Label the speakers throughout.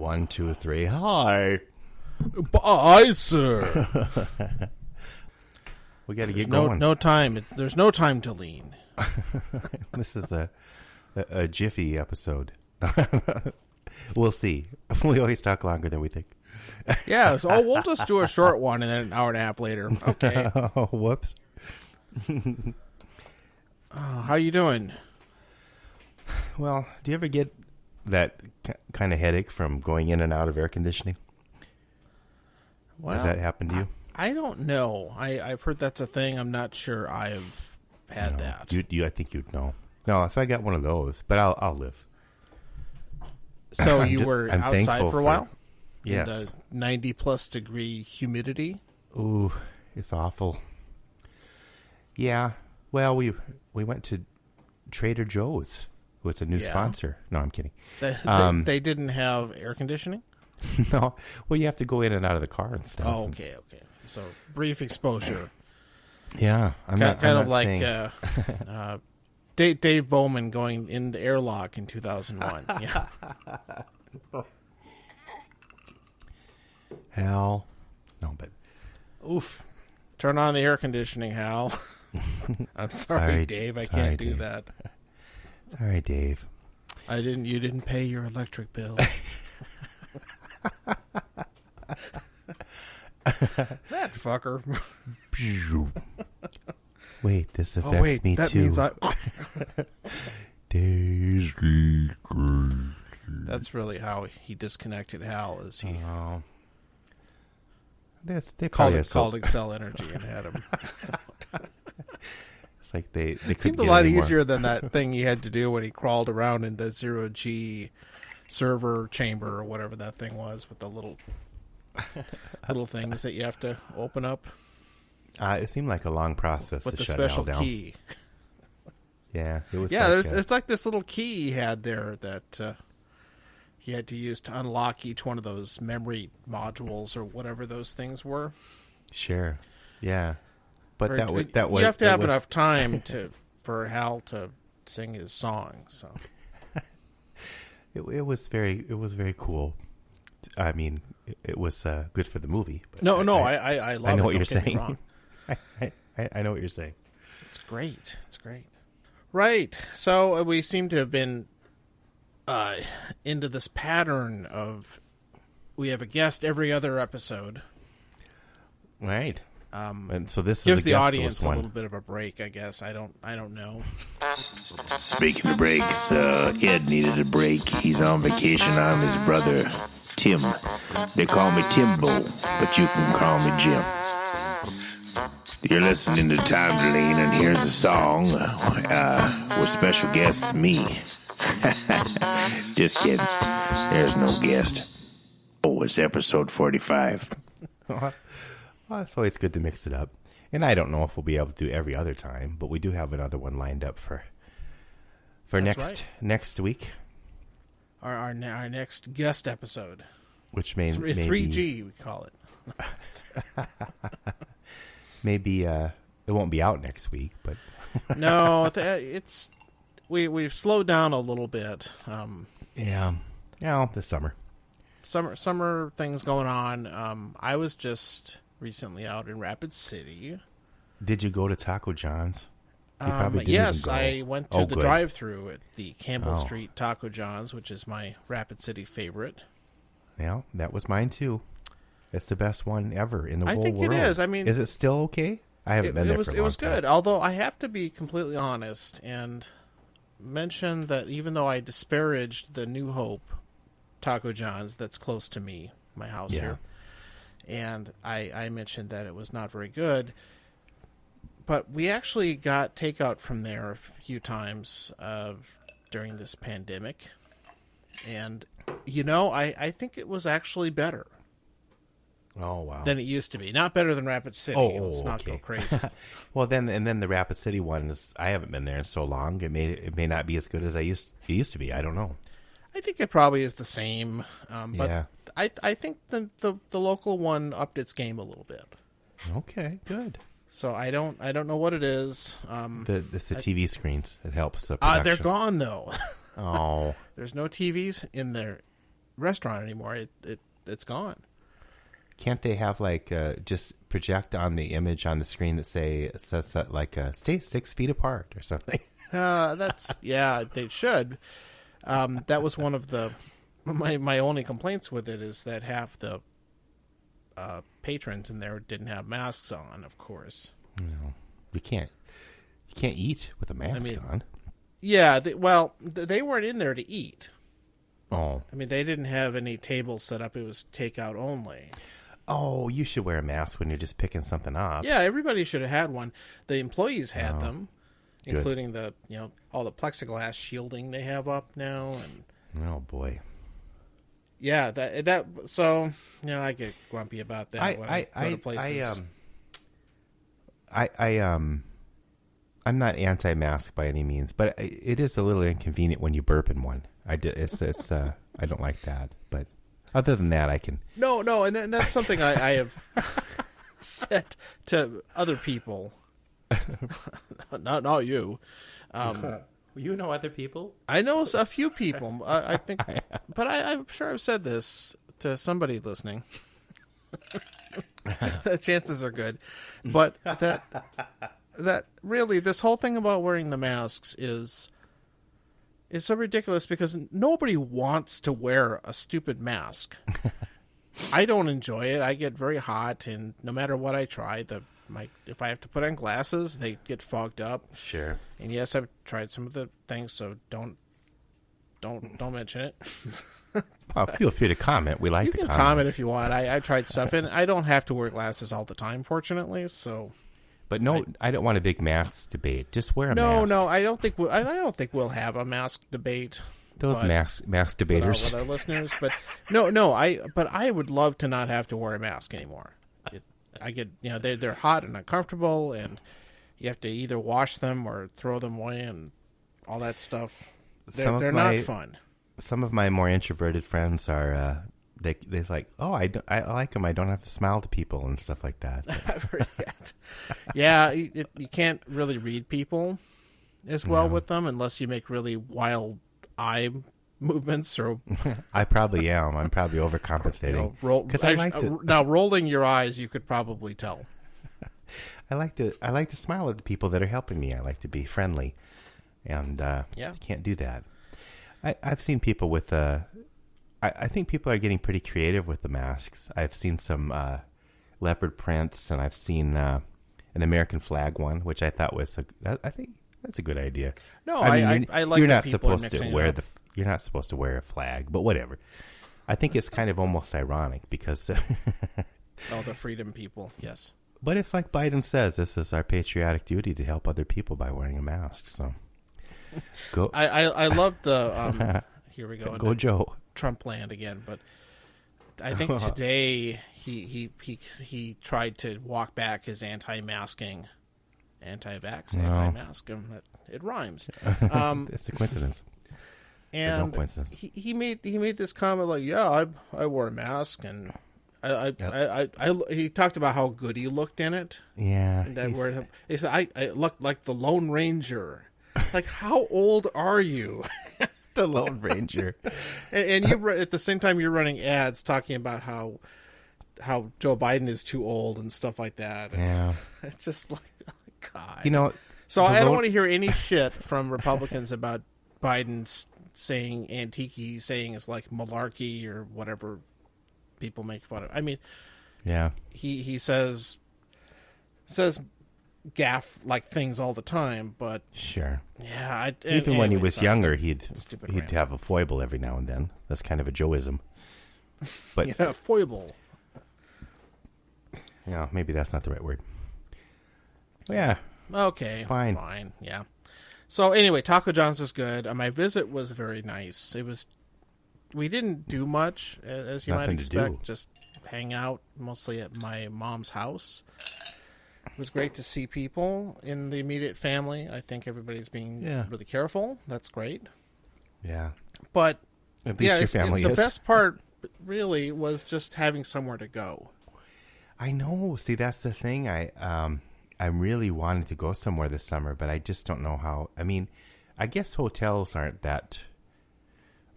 Speaker 1: 1, 2, 3. Hi.
Speaker 2: Bye, sir.
Speaker 1: We got to get going.
Speaker 2: No time. There's no time to lean.
Speaker 1: This is a jiffy episode. We'll see. We always talk longer than we think.
Speaker 2: Yeah, so we'll just do a short one and then an hour and a half later. Okay.
Speaker 1: Oh, whoops.
Speaker 2: How you doing?
Speaker 1: Well, do you ever get that kind of headache from going in and out of air conditioning?
Speaker 2: Well,
Speaker 1: Has that happened to you?
Speaker 2: I don't know. I've heard that's a thing. I'm not sure I've had that.
Speaker 1: I think you'd know. No, so I got one of those, but I'll live.
Speaker 2: So you were
Speaker 1: I'm
Speaker 2: outside for a while?
Speaker 1: Yes.
Speaker 2: In the 90-plus degree humidity?
Speaker 1: Ooh, it's awful. Yeah. Well, we went to Trader Joe's, who is a new sponsor. No, I'm kidding.
Speaker 2: They didn't have air conditioning?
Speaker 1: No. Well, you have to go in and out of the car and stuff.
Speaker 2: Oh, okay. So brief exposure.
Speaker 1: Yeah. I'm
Speaker 2: kind
Speaker 1: not
Speaker 2: of like
Speaker 1: saying...
Speaker 2: Dave Bowman going in the airlock in 2001. Yeah.
Speaker 1: Hal. No, but... Oof.
Speaker 2: Turn on the air conditioning, Hal. I'm sorry, Dave. I can't do that.
Speaker 1: Sorry, Dave.
Speaker 2: You didn't pay your electric bill. That fucker.
Speaker 1: Wait, this affects me
Speaker 2: that
Speaker 1: too.
Speaker 2: Means
Speaker 1: Daisy.
Speaker 2: That's really how he disconnected Hal. Is he
Speaker 1: they
Speaker 2: called Excel Energy and had him.
Speaker 1: It's like they
Speaker 2: it seemed a lot easier than that thing he had to do when he crawled around in the 0G server chamber or whatever that thing was with the little things that you have to open up.
Speaker 1: It seemed like a long process
Speaker 2: with
Speaker 1: to
Speaker 2: the
Speaker 1: shut
Speaker 2: special
Speaker 1: it all down.
Speaker 2: key.
Speaker 1: Yeah, it was.
Speaker 2: Yeah,
Speaker 1: like
Speaker 2: there's like this little key he had there that he had to use to unlock each one of those memory modules or whatever those things were.
Speaker 1: Sure. Yeah, but
Speaker 2: or,
Speaker 1: that was
Speaker 2: you have to have enough time for Hal to sing his song. So
Speaker 1: it was very cool. I mean, it was good for the movie. But
Speaker 2: I love it.
Speaker 1: I know what you're saying. I know what you're saying.
Speaker 2: It's great. Right. So we seem to have been into this pattern of we have a guest every other episode.
Speaker 1: Right. And so this
Speaker 2: gives
Speaker 1: is
Speaker 2: the audience
Speaker 1: one.
Speaker 2: a little bit of a break, I guess. I don't know.
Speaker 3: Speaking of breaks, Ed needed a break. He's on vacation. I'm his brother, Tim. They call me Timbo, but you can call me Jim. You're listening to Time to Lean, and here's a song with special guests me. Just kidding. There's no guest. Oh, it's episode 45.
Speaker 1: Well, it's always good to mix it up. And I don't know if we'll be able to do every other time, but we do have another one lined up for next week.
Speaker 2: Our next guest episode.
Speaker 1: Which may
Speaker 2: 3G, we call it.
Speaker 1: Maybe it won't be out next week, but
Speaker 2: no, we've slowed down a little bit.
Speaker 1: Yeah, this summer
Speaker 2: things going on. I was just recently out in Rapid City.
Speaker 1: Did you go to Taco John's?
Speaker 2: Yes, I went to the
Speaker 1: good.
Speaker 2: drive-thru at the Campbell Street Taco John's, which is my Rapid City favorite.
Speaker 1: Yeah, that was mine too. It's the best one ever in the whole world.
Speaker 2: I think it is. I mean,
Speaker 1: is it still okay? I haven't been there for a long time.
Speaker 2: It was good, although I have to be completely honest and mention that even though I disparaged the New Hope Taco John's that's close to me, my house here, and I mentioned that it was not very good, but we actually got takeout from there a few times during this pandemic, and I think it was actually better.
Speaker 1: Oh, wow.
Speaker 2: Than it used to be. Not better than Rapid City. Let's not go crazy.
Speaker 1: Well, then the Rapid City one is, I haven't been there in so long. It may not be as good as it used to be. I don't know.
Speaker 2: I think it probably is the same. But I think the local one upped its game a little bit.
Speaker 1: Okay, good.
Speaker 2: So I don't know what it is.
Speaker 1: It's the TV screens. It helps the production.
Speaker 2: They're gone though.
Speaker 1: Oh.
Speaker 2: There's no TVs in there restaurant anymore. It's gone.
Speaker 1: Can't they have like just project on the image on the screen that says like stay 6 feet apart or something?
Speaker 2: They should. That was one of my only complaints with it is that half the patrons in there didn't have masks on. Of course,
Speaker 1: no, you can't eat with a mask on.
Speaker 2: Yeah, they weren't in there to eat.
Speaker 1: Oh,
Speaker 2: I mean, they didn't have any tables set up. It was takeout only.
Speaker 1: Oh, you should wear a mask when you're just picking something up.
Speaker 2: Yeah, everybody should have had one. The employees had them,
Speaker 1: good.
Speaker 2: Including the all the plexiglass shielding they have up now. And
Speaker 1: oh boy,
Speaker 2: yeah, that so I get grumpy about that when I go to places.
Speaker 1: I'm not anti-mask by any means, but it is a little inconvenient when you burp in one. I don't like that, but other than that, I can. No,
Speaker 2: and that's something I have said to other people. not you.
Speaker 1: You know other people?
Speaker 2: I know a few people. I think, but I'm sure I've said this to somebody listening. The chances are good, but that really this whole thing about wearing the masks is so ridiculous because nobody wants to wear a stupid mask. I don't enjoy it. I get very hot, and no matter what I try, if I have to put on glasses, they get fogged up.
Speaker 1: Sure.
Speaker 2: And yes, I've tried some of the things, so don't mention it.
Speaker 1: Oh, feel free to comment. We like
Speaker 2: you
Speaker 1: the
Speaker 2: can
Speaker 1: comments.
Speaker 2: comment if you want. I tried stuff, and I don't have to wear glasses all the time, fortunately. So,
Speaker 1: but no, I don't want a big mask debate. Just wear a mask.
Speaker 2: No, I don't think we'll have a mask debate.
Speaker 1: Those mask debaters
Speaker 2: with our listeners, but I would love to not have to wear a mask anymore. I get they're hot and uncomfortable, and you have to either wash them or throw them away and all that stuff. They're not fun.
Speaker 1: Some of my more introverted friends are they're like, oh, I like them. I don't have to smile to people and stuff like that.
Speaker 2: I've heard that. Yeah, you can't really read people as well with them unless you make really wild eye movements. Or
Speaker 1: I probably am. I'm probably overcompensating.
Speaker 2: Because I like to now rolling your eyes. You could probably tell.
Speaker 1: I like to smile at the people that are helping me. I like to be friendly, and you can't do that. I've seen people with I think people are getting pretty creative with the masks. I've seen some leopard prints, and I've seen an American flag one, which I thought was I think that's a good idea.
Speaker 2: No, I like.
Speaker 1: You're not supposed to wear you're not supposed to wear a flag, but whatever. I think it's kind of almost ironic because
Speaker 2: the freedom people, yes.
Speaker 1: But it's like Biden says, this is our patriotic duty to help other people by wearing a mask. So go.
Speaker 2: I love the here we go.
Speaker 1: Go Joe.
Speaker 2: Trump land again, but I think today he tried to walk back his anti-masking, anti-vax, anti-mask. It rhymes.
Speaker 1: It's a coincidence.
Speaker 2: And
Speaker 1: no coincidence.
Speaker 2: He made this comment like, "Yeah, I wore a mask," and he talked about how good he looked in it.
Speaker 1: Yeah,
Speaker 2: and that word, he said, "I looked like the Lone Ranger." Like, how old are you?
Speaker 1: The Lone Ranger.
Speaker 2: And you at the same time you're running ads talking about how Joe Biden is too old and stuff like that.
Speaker 1: Yeah,
Speaker 2: it's just like, God.
Speaker 1: So
Speaker 2: I don't want to hear any shit from Republicans about Biden saying antique, saying it's like malarkey or whatever people make fun of. I mean,
Speaker 1: yeah,
Speaker 2: he says gaff like things all the time, but
Speaker 1: sure,
Speaker 2: yeah.
Speaker 1: Even when he was younger, he'd have a foible every now and then. That's kind of a Joeism. But
Speaker 2: foible.
Speaker 1: Yeah, maybe that's not the right word. Yeah.
Speaker 2: Okay.
Speaker 1: Fine.
Speaker 2: Yeah. So anyway, Taco John's was good. My visit was very nice. We didn't do much, as you might expect. Just hang out, mostly at my mom's house. It was great to see people in the immediate family. I think everybody's being really careful. That's great.
Speaker 1: Yeah.
Speaker 2: But
Speaker 1: at least your family
Speaker 2: the best part really was just having somewhere to go.
Speaker 1: I know. See, that's the thing. I'm really wanting to go somewhere this summer, but I just don't know how. I mean, I guess hotels aren't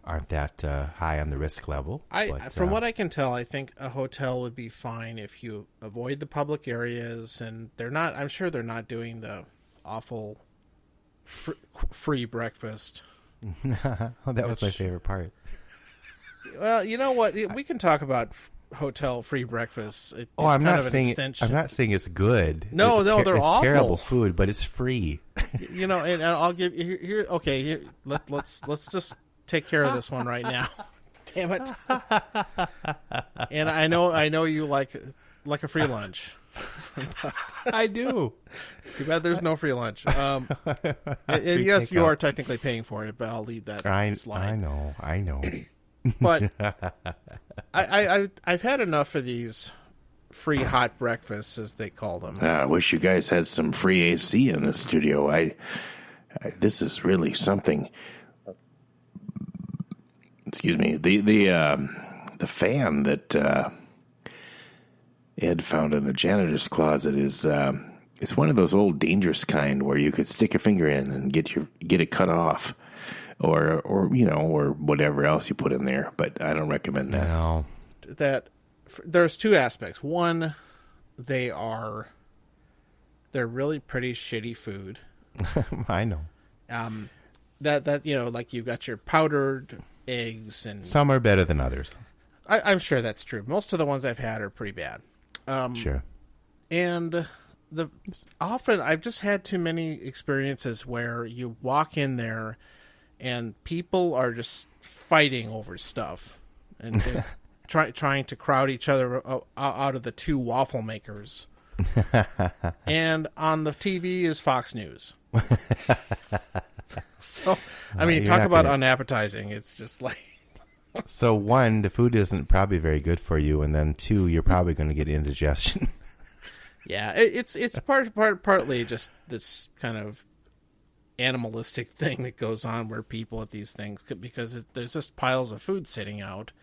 Speaker 1: aren't that high on the risk level.
Speaker 2: From what I can tell, I think a hotel would be fine if you avoid the public areas, and they're not. I'm sure they're not doing the awful free breakfast.
Speaker 1: Oh, that was my favorite part.
Speaker 2: Well, you know what? We can talk about hotel free breakfast.
Speaker 1: I'm not saying it's good.
Speaker 2: No, they're
Speaker 1: it's
Speaker 2: awful.
Speaker 1: Terrible food, but it's free.
Speaker 2: And I'll give here. Okay, let's just take care of this one right now. Damn it! And I know you like a free lunch.
Speaker 1: I do.
Speaker 2: Too bad there's no free lunch. And yes, you are technically paying for it, but I'll leave that slide.
Speaker 1: I know.
Speaker 2: But I've had enough of these free hot breakfasts, as they call them.
Speaker 3: I wish you guys had some free AC in the studio. This is really something. Excuse me. The fan that Ed found in the janitor's closet is it's one of those old dangerous kind where you could stick a finger in and get it cut off, or whatever else you put in there. But I don't recommend that.
Speaker 1: No.
Speaker 2: That there's two aspects. One, they're really pretty shitty food.
Speaker 1: I know.
Speaker 2: That like you've got your powdered eggs, and
Speaker 1: some are better than others.
Speaker 2: I'm sure that's true. Most of the ones I've had are pretty bad.
Speaker 1: Sure.
Speaker 2: And often I've just had too many experiences where you walk in there and people are just fighting over stuff and trying to crowd each other out of the two waffle makers. And on the TV is Fox News. So, I mean, talk about unappetizing. It's just like...
Speaker 1: So, one, the food isn't probably very good for you, and then two, you're probably going to get indigestion.
Speaker 2: Yeah, it's partly just this kind of animalistic thing that goes on where people at these things, because there's just piles of food sitting out,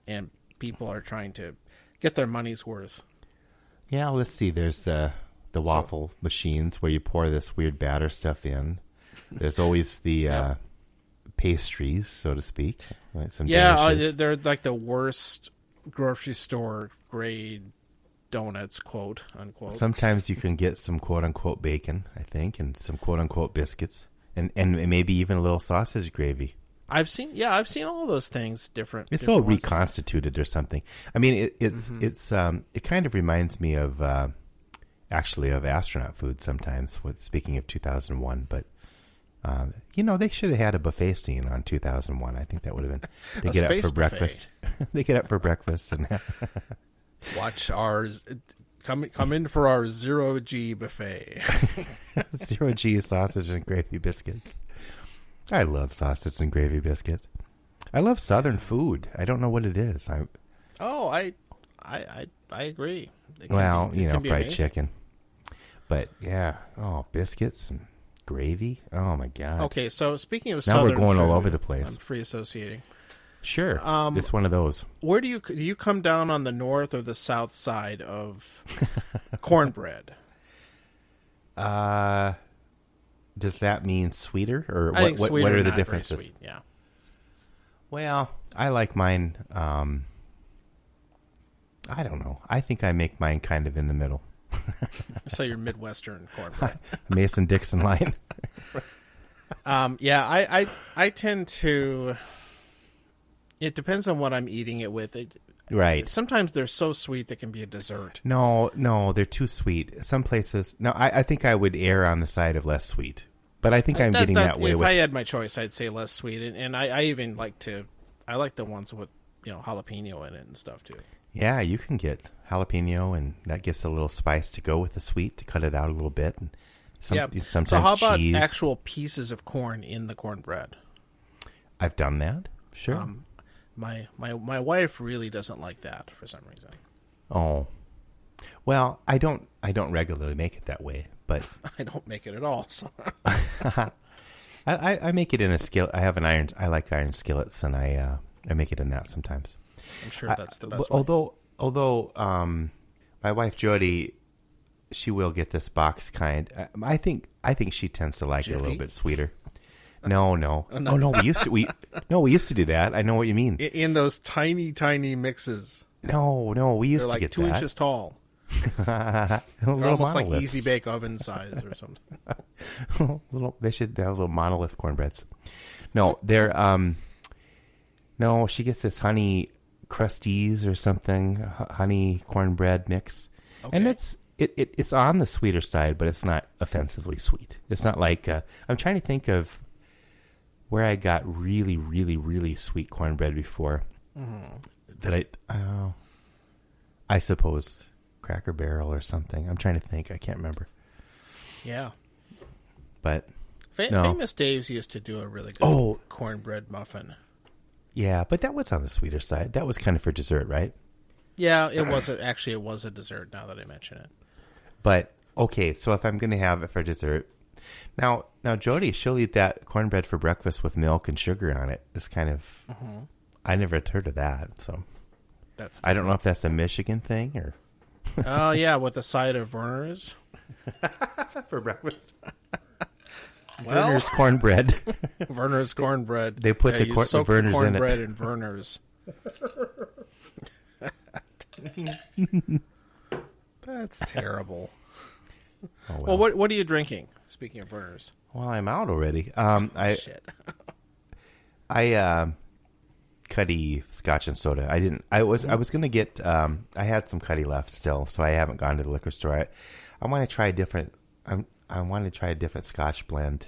Speaker 2: and people are trying to get their money's worth.
Speaker 1: Yeah, let's see. There's the waffle machines where you pour this weird batter stuff in. There's always the pastries, so to speak. Like some
Speaker 2: delishes. They're like the worst grocery store grade donuts, quote unquote.
Speaker 1: Sometimes you can get some quote unquote bacon, I think, and some quote unquote biscuits, and maybe even a little sausage gravy.
Speaker 2: I've seen all those things different.
Speaker 1: It's all reconstituted or something. I mean, it kind of reminds me of actually of astronaut food sometimes. Speaking of 2001, but. They should have had a buffet scene on 2001. I think that would have been. They get up for breakfast. They get up for breakfast and
Speaker 2: watch ours. Come in for our 0G buffet.
Speaker 1: 0G sausage and gravy biscuits. I love sausage and gravy biscuits. I love Southern food. I don't know what it is.
Speaker 2: I agree.
Speaker 1: Fried amazing. Chicken. But yeah, biscuits and gravy. Oh my god.
Speaker 2: Okay, so speaking of
Speaker 1: now
Speaker 2: Southern
Speaker 1: we're going
Speaker 2: food,
Speaker 1: all over the place.
Speaker 2: I'm free associating.
Speaker 1: Sure. It's one of those.
Speaker 2: Where do you come down on the north or the south side of cornbread?
Speaker 1: Does that mean sweeter or
Speaker 2: I think
Speaker 1: what
Speaker 2: sweeter,
Speaker 1: are the
Speaker 2: not
Speaker 1: differences?
Speaker 2: very sweet, yeah.
Speaker 1: Well, I like mine I don't know. I think I make mine kind of in the middle.
Speaker 2: So you're Midwestern cornbread.
Speaker 1: Mason-Dixon line.
Speaker 2: I tend to... It depends on what I'm eating it with.
Speaker 1: Right.
Speaker 2: Sometimes they're so sweet they can be a dessert.
Speaker 1: No, they're too sweet. Some places... No, I think I would err on the side of less sweet. But I think I'm getting that way.
Speaker 2: If I had my choice, I'd say less sweet. And I even like to... I like the ones with jalapeno in it and stuff, too.
Speaker 1: Yeah, you can get jalapeno, and that gives a little spice to go with the sweet to cut it out a little bit. And sometimes
Speaker 2: so how about
Speaker 1: cheese.
Speaker 2: Actual pieces of corn in the cornbread?
Speaker 1: I've done that. Sure.
Speaker 2: My wife really doesn't like that for some reason.
Speaker 1: Oh, well, I don't regularly make it that way, but
Speaker 2: I don't make it at all. So.
Speaker 1: I make it in a skillet. I have an iron. I like iron skillets, and I make it in that sometimes.
Speaker 2: I'm sure that's the best way.
Speaker 1: Although my wife Jody, she will get this box kind. I think she tends to like
Speaker 2: Jiffy?
Speaker 1: it a little bit sweeter. No. Oh no, we used to do that. I know what you mean.
Speaker 2: In those tiny, tiny mixes.
Speaker 1: No, we used
Speaker 2: They're
Speaker 1: to get
Speaker 2: 2 inches tall. They're almost like easy bake oven size or something.
Speaker 1: They should have little monolith cornbreads. No, they're no. She gets this honey crusties or something, honey cornbread mix, and it's on the sweeter side, but it's not offensively sweet. It's not like I'm trying to think of where I got really, really, really sweet cornbread before. That I suppose Cracker Barrel or something. I'm trying to think. I can't remember.
Speaker 2: Yeah,
Speaker 1: but
Speaker 2: Famous Dave's used to do a really good cornbread muffin.
Speaker 1: Yeah, but that was on the sweeter side. That was kind of for dessert, right?
Speaker 2: Yeah, it was actually it was a dessert. Now that I mention it,
Speaker 1: but okay. So if I'm going to have it for dessert, now Jody, she'll eat that cornbread for breakfast with milk and sugar on it. It's kind of I never had heard of that. So I don't know if that's a Michigan thing or.
Speaker 2: Oh yeah, with the side of Werner's
Speaker 1: for breakfast. Werner's cornbread.
Speaker 2: Werner's cornbread.
Speaker 1: They put the Werner's
Speaker 2: cornbread
Speaker 1: in it.
Speaker 2: in Werner's. That's terrible.
Speaker 1: Oh,
Speaker 2: well, what are you drinking? Speaking of Werner's.
Speaker 1: Well, I'm out already.
Speaker 2: Shit.
Speaker 1: I Cuddy Scotch and soda. I was gonna get. I had some Cuddy left still, so I haven't gone to the liquor store. I want to try a different. I want to try a different Scotch blend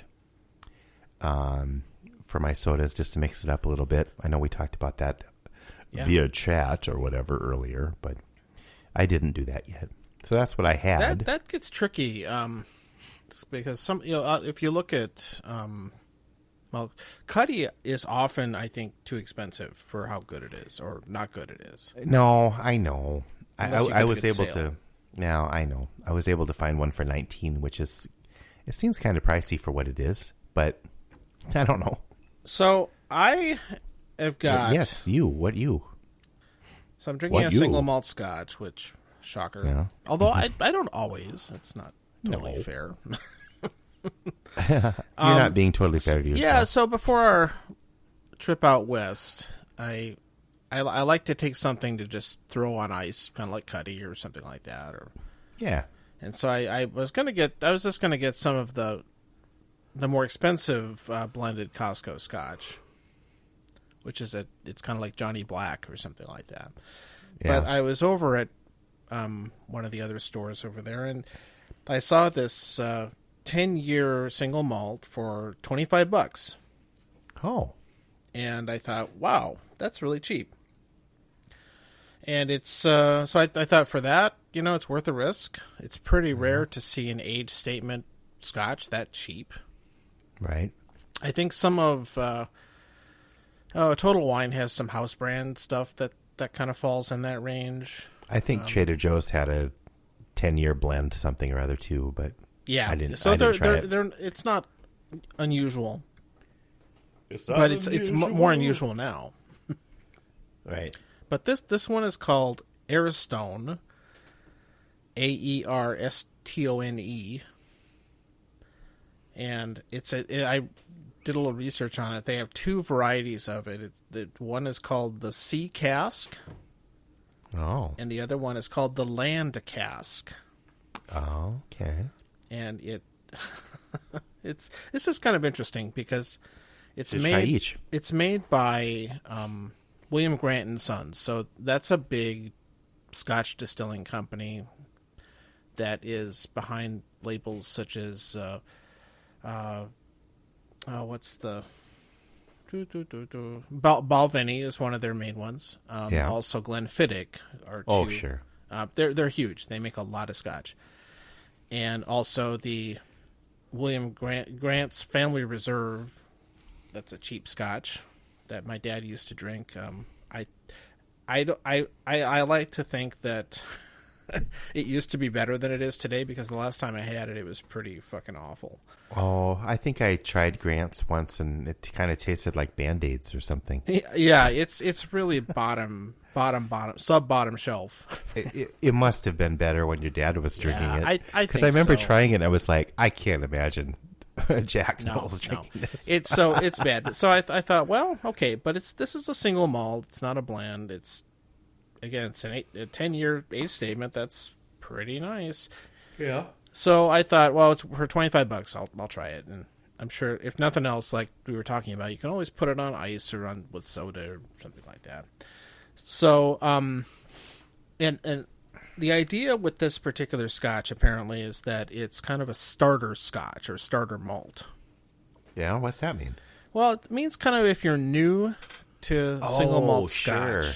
Speaker 1: for my sodas, just to mix it up a little bit. I know we talked about that via chat or whatever earlier, but I didn't do that yet. So that's what I had.
Speaker 2: That gets tricky because if you look at Cuddy is often, I think, too expensive for how good it is or not good it is.
Speaker 1: No, I know. I was able
Speaker 2: sale.
Speaker 1: to. Now I know. I was able to find one for $19, which is, it seems kind of pricey for what it is, but I don't know.
Speaker 2: So I have got.
Speaker 1: Yes, you. What you?
Speaker 2: So I'm drinking a single malt Scotch, which shocker.
Speaker 1: Yeah.
Speaker 2: Although I don't always. It's not totally fair.
Speaker 1: You're not being totally fair to yourself.
Speaker 2: Yeah. So before our trip out west, I like to take something to just throw on ice, kind of like Cuddy or something like that, or And so I was just gonna get some of the more expensive blended Costco Scotch, which is it's kind of like Johnny Black or something like that. Yeah. But I was over at one of the other stores over there, and I saw this 10-year single malt for $25.
Speaker 1: Oh,
Speaker 2: and I thought, wow, that's really cheap. And it's so I thought for that, it's worth the risk. It's pretty rare to see an age statement Scotch that cheap.
Speaker 1: Right.
Speaker 2: I think some of Total Wine has some house brand stuff that kind of falls in that range.
Speaker 1: I think Trader Joe's had a 10-year blend something or other too, but
Speaker 2: yeah,
Speaker 1: I didn't.
Speaker 2: So
Speaker 1: I didn't try it.
Speaker 2: It's not unusual,
Speaker 1: it's
Speaker 2: more unusual now.
Speaker 1: Right.
Speaker 2: But this one is called Airstone, Aerstone, and I did a little research on it. They have two varieties of it. One is called the Sea Cask.
Speaker 1: Oh.
Speaker 2: And the other one is called the Land Cask.
Speaker 1: Oh, okay.
Speaker 2: And it's just kind of interesting because it's made by William Grant and Sons. So that's a big Scotch distilling company that is behind labels such as what's the Balvenie is one of their main ones. Also Glenfiddich are two.
Speaker 1: Oh, sure.
Speaker 2: They're huge. They make a lot of Scotch. And also the William Grant's Family Reserve. That's a cheap Scotch that my dad used to drink. I like to think that it used to be better than it is today because the last time I had it, it was pretty fucking awful.
Speaker 1: Oh, I think I tried Grant's once and it kind of tasted like Band-Aids or something.
Speaker 2: Yeah, it's really bottom shelf.
Speaker 1: It must have been better when your dad was drinking it.
Speaker 2: I
Speaker 1: because I remember trying it and I was like, I can't imagine Jack Knowles drinking this.
Speaker 2: It's bad. So I thought, well, okay, but this is a single malt. It's not a blend. It's a 10-year age statement. That's pretty nice.
Speaker 1: Yeah.
Speaker 2: So I thought, well, it's for $25. I'll try it, and I'm sure if nothing else, like we were talking about, you can always put it on ice or with soda or something like that. So and the idea with this particular Scotch apparently is that it's kind of a starter Scotch or starter malt.
Speaker 1: Yeah, what's that mean?
Speaker 2: Well, it means kind of if you're new to single malt Scotch.
Speaker 1: Sure.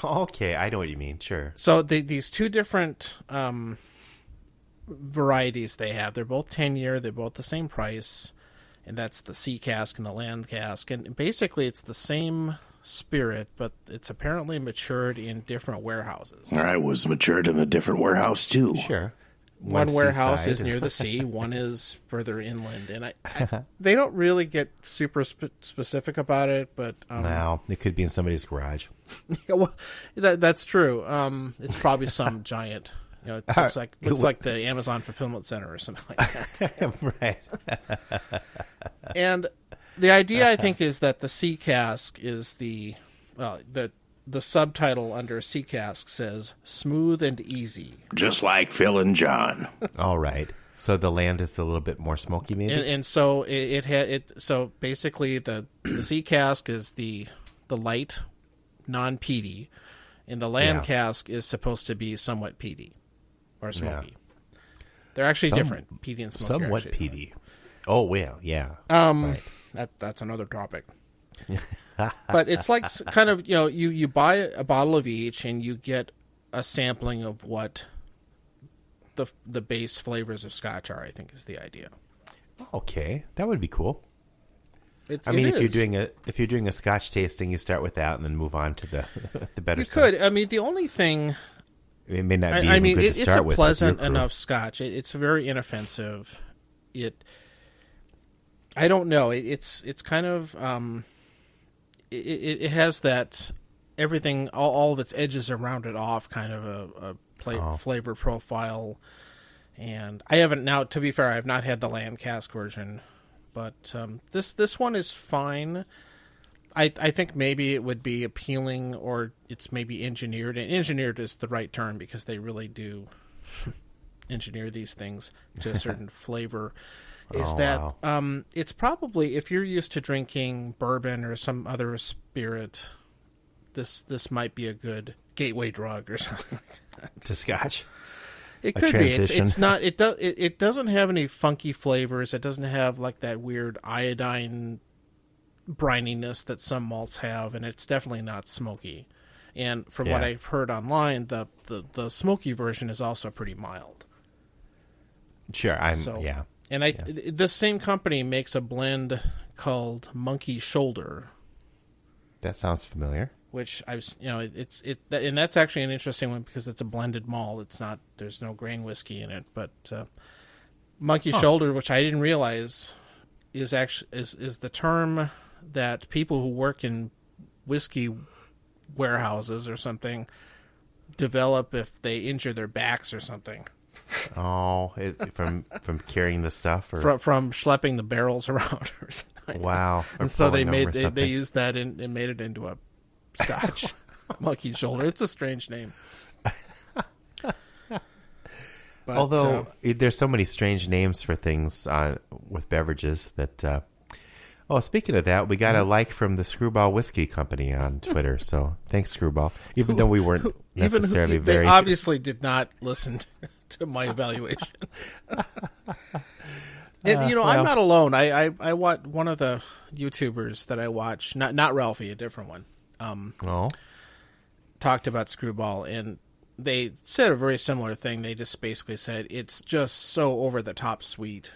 Speaker 1: Okay, I know what you mean. Sure.
Speaker 2: So these two different varieties they have, they're both 10-year, they're both the same price, and that's the sea cask and the land cask. And basically it's the same spirit, but it's apparently matured in different warehouses.
Speaker 3: I was matured in a different warehouse too.
Speaker 1: Sure.
Speaker 2: One warehouse is near the sea, one is further inland, and they don't really get super specific about it, but
Speaker 1: no, it could be in somebody's garage.
Speaker 2: Yeah, well, that's true. It's probably some giant. It looks like the Amazon fulfillment center or something like that.
Speaker 1: Right.
Speaker 2: And the idea, I think, is that the sea cask is the subtitle under sea cask says smooth and easy,
Speaker 3: just like Phil and John.
Speaker 1: All right. So the land is a little bit more smoky, maybe.
Speaker 2: And so So basically, the sea cask is the light, non-peaty, and the land cask is supposed to be somewhat peaty or smoky. Yeah. They're actually different. Peaty and smoky.
Speaker 1: Somewhat peaty. Oh well, yeah.
Speaker 2: Right. That's another topic. But it's like kind of, you buy a bottle of each and you get a sampling of what the base flavors of Scotch are, I think is the idea.
Speaker 1: Okay, that would be cool. If you're doing a Scotch tasting, you start with that and then move on to the better stuff.
Speaker 2: You could. I mean, the only thing,
Speaker 1: it may not be good to start with.
Speaker 2: It's a pleasant enough Scotch. It's very inoffensive. I don't know. It's kind of it has that everything, all of its edges are rounded off, kind of a flavor profile. And I haven't, now to be fair, I have not had the land cask version, but this one is fine. I think maybe it would be appealing, or it's maybe engineered. And engineered is the right term because they really do engineer these things to a certain flavor. It's probably, if you're used to drinking bourbon or some other spirit, this might be a good gateway drug or something like that.
Speaker 1: To Scotch?
Speaker 2: It could be. It's not. It doesn't have any funky flavors. It doesn't have like that weird iodine brininess that some malts have, and it's definitely not smoky. And from what I've heard online, the smoky version is also pretty mild.
Speaker 1: Sure,
Speaker 2: And this same company makes a blend called Monkey Shoulder.
Speaker 1: That sounds familiar.
Speaker 2: Which and that's actually an interesting one because it's a blended malt. It's not, there's no grain whiskey in it, but Monkey Shoulder, which I didn't realize is the term that people who work in whiskey warehouses or something develop if they injure their backs or something.
Speaker 1: Oh, from carrying the stuff, or
Speaker 2: from schlepping the barrels around, or something.
Speaker 1: Wow!
Speaker 2: And so they used that and made it into a Scotch. Monkey Shoulder. It's a strange name. But,
Speaker 1: although there's so many strange names for things with beverages that. Speaking of that, we got a like from the Screwball Whiskey Company on Twitter. So thanks, Screwball. Even though we weren't necessarily
Speaker 2: they obviously did not listen to my evaluation. I'm not alone. I watch one of the YouTubers that I watch, not Ralphie, a different one. Talked about Screwball, and they said a very similar thing. They just basically said it's just so over the top sweet.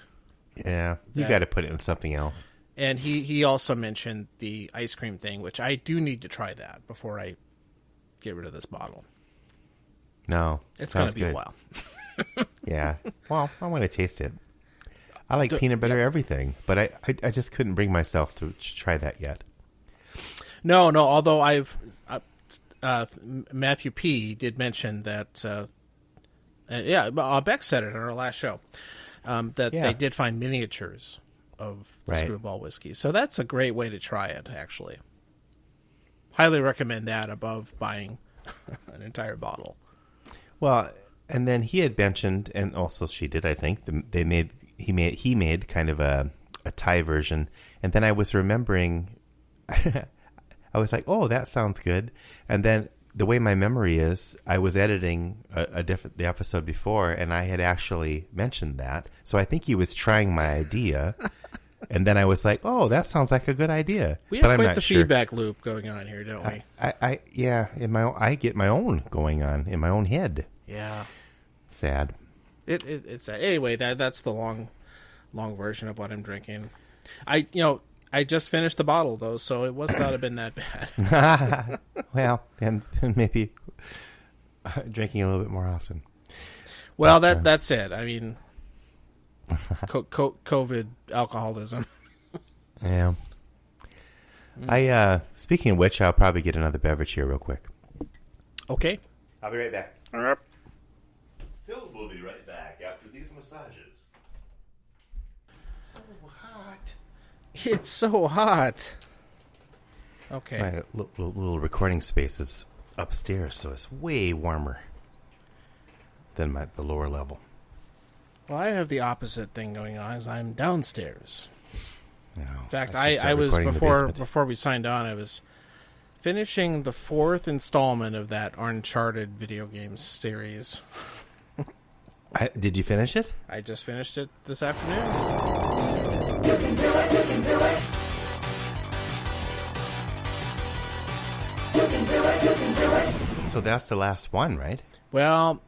Speaker 1: Yeah, you got to put it in something else.
Speaker 2: And he also mentioned the ice cream thing, which I do need to try that before I get rid of this bottle.
Speaker 1: No,
Speaker 2: it's going to be a while.
Speaker 1: Yeah. Well, I want to taste it. I like peanut butter everything, but I just couldn't bring myself to try that yet.
Speaker 2: No. Although I've Matthew P. did mention that. Beck said it on our last show that they did find miniatures the Screwball whiskey. So that's a great way to try it, actually. Highly recommend that above buying an entire bottle.
Speaker 1: Well, and then he had mentioned, and also she did, I think, he made kind of a Thai version, and then I was remembering, I was like, oh, that sounds good, and then the way my memory is, I was editing the episode before, and I had actually mentioned that, so I think he was trying my idea. And then I was like, "Oh, that sounds like a good idea."
Speaker 2: We have quite the feedback loop going on here, don't we?
Speaker 1: I I get my own going on in my own head.
Speaker 2: Yeah,
Speaker 1: sad.
Speaker 2: It's sad. Anyway, that's the long version of what I'm drinking. I just finished the bottle though, so it must not have been that bad.
Speaker 1: Well, and maybe drinking a little bit more often.
Speaker 2: Well, that's it. I mean. COVID alcoholism.
Speaker 1: Yeah. Speaking of which, I'll probably get another beverage here real quick.
Speaker 2: Okay.
Speaker 1: I'll be right back.
Speaker 2: All right.
Speaker 1: Phil will be right back after these massages. So hot.
Speaker 2: It's so hot. Okay.
Speaker 1: My little recording space is upstairs, so it's way warmer than the lower level.
Speaker 2: Well, I have the opposite thing going on, as I'm downstairs.
Speaker 1: No,
Speaker 2: in fact, I was before we signed on, I was finishing the 4th installment of that Uncharted video games series.
Speaker 1: Did you finish it?
Speaker 2: I just finished it this afternoon.
Speaker 4: You can do it, you can do it. You can do it, you can do it.
Speaker 1: So that's the last one, right?
Speaker 2: Well,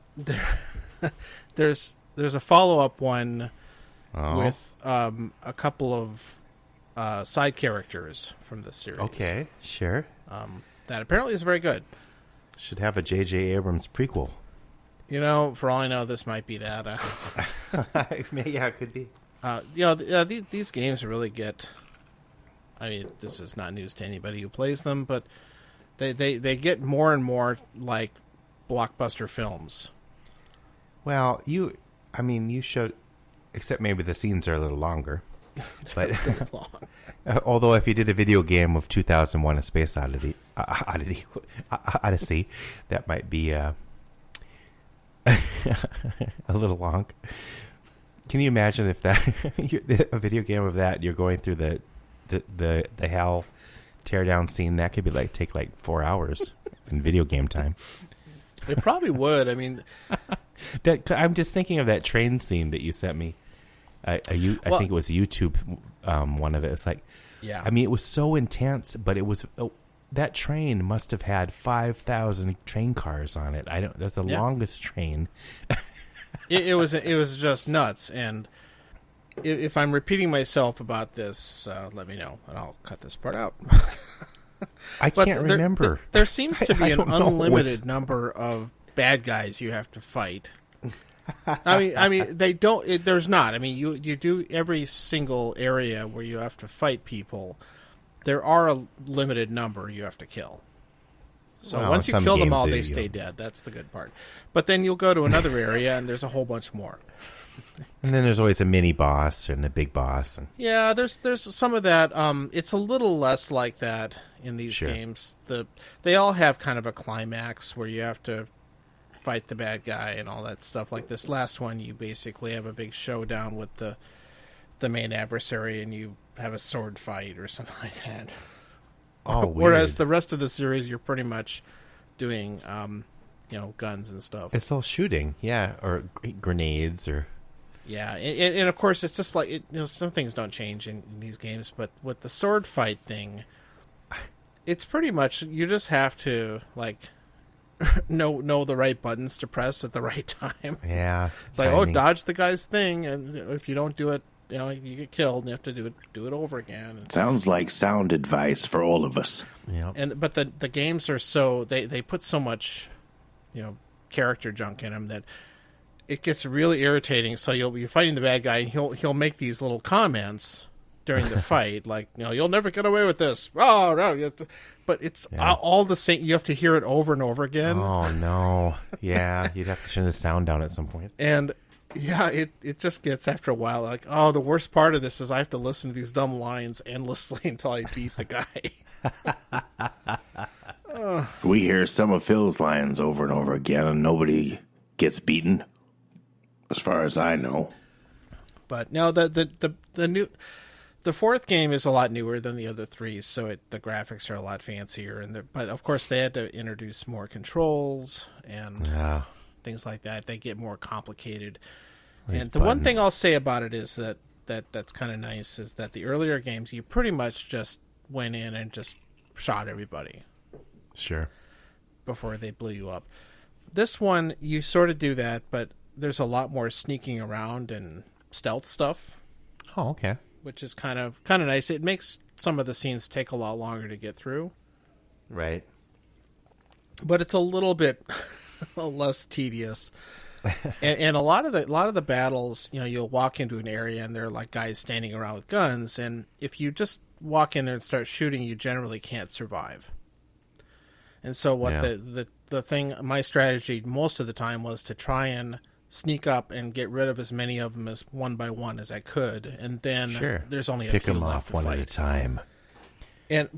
Speaker 2: there's a follow-up one with a couple of side characters from the series.
Speaker 1: Okay, sure.
Speaker 2: That apparently is very good.
Speaker 1: Should have a J.J. Abrams prequel.
Speaker 2: For all I know, this might be that.
Speaker 1: Yeah, it could be.
Speaker 2: These games really get... I mean, this is not news to anybody who plays them, but they get more and more like blockbuster films.
Speaker 1: Well, you showed, except maybe the scenes are a little longer. But although if you did a video game of 2001: A Space Odyssey, that might be a little long. Can you imagine if that a video game of that, you're going through the hell teardown scene? That could be take 4 hours in video game time.
Speaker 2: It probably would. I mean,
Speaker 1: I'm just thinking of that train scene that you sent me. I think it was YouTube one of it. It's
Speaker 2: yeah.
Speaker 1: I mean, it was so intense, but it was that train must have had 5,000 train cars on it. That's the longest train.
Speaker 2: it was just nuts. And if I'm repeating myself about this, let me know, and I'll cut this part out.
Speaker 1: I can't remember.
Speaker 2: There seems to be an unlimited number of bad guys you have to fight. I mean, they don't. There's not. I mean, you do every single area where you have to fight people. There are a limited number you have to kill. So once you kill them all, they stay dead. That's the good part. But then you'll go to another area, and there's a whole bunch more.
Speaker 1: And then there's always a mini boss and a big boss.
Speaker 2: Yeah, there's some of that. It's a little less like that in these games. They all have kind of a climax where you have to fight the bad guy and all that stuff. Like this last one, you basically have a big showdown with the main adversary, and you have a sword fight or something like that.
Speaker 1: Oh,
Speaker 2: whereas the rest of the series, you're pretty much doing, guns and stuff.
Speaker 1: It's all shooting, yeah, or grenades, or
Speaker 2: yeah, and of course, it's just like some things don't change in these games, but with the sword fight thing, it's pretty much you just have to know the right buttons to press at the right time.
Speaker 1: Yeah,
Speaker 2: it's like dodge the guy's thing, and if you don't do it, you get killed, and you have to do it over again.
Speaker 3: Sounds like sound advice for all of us.
Speaker 1: Yeah,
Speaker 2: but the games are so they put so much, character junk in them that it gets really irritating. So you'll be fighting the bad guy, and he'll make these little comments during the fight, like you'll never get away with this. Oh no, but it's all the same. You have to hear it over and over again.
Speaker 1: Oh no, yeah, you'd have to turn the sound down at some point.
Speaker 2: And Yeah, it just gets after a while like, oh, the worst part of this is I have to listen to these dumb lines endlessly until I beat the guy.
Speaker 3: We hear some of Phil's lines over and over again, and nobody gets beaten, as far as I know.
Speaker 2: But no, the fourth game is a lot newer than the other three, so the graphics are a lot fancier. But of course, they had to introduce more controls and things like that. They get more complicated. And the one thing I'll say about it is that's kind of nice is that the earlier games, you pretty much just went in and just shot everybody.
Speaker 1: Sure.
Speaker 2: Before they blew you up. This one, you sort of do that, but there's a lot more sneaking around and stealth stuff.
Speaker 1: Oh, okay.
Speaker 2: Which is kind of nice. It makes some of the scenes take a lot longer to get through.
Speaker 1: Right.
Speaker 2: But it's a little bit less tedious. and a lot of the battles, you'll walk into an area and there are like guys standing around with guns, and if you just walk in there and start shooting, you generally can't survive. And so the thing, my strategy most of the time was to try and sneak up and get rid of as many of them as one by one as I could, and then there's only a few left to fight. Pick them off
Speaker 1: one at a time.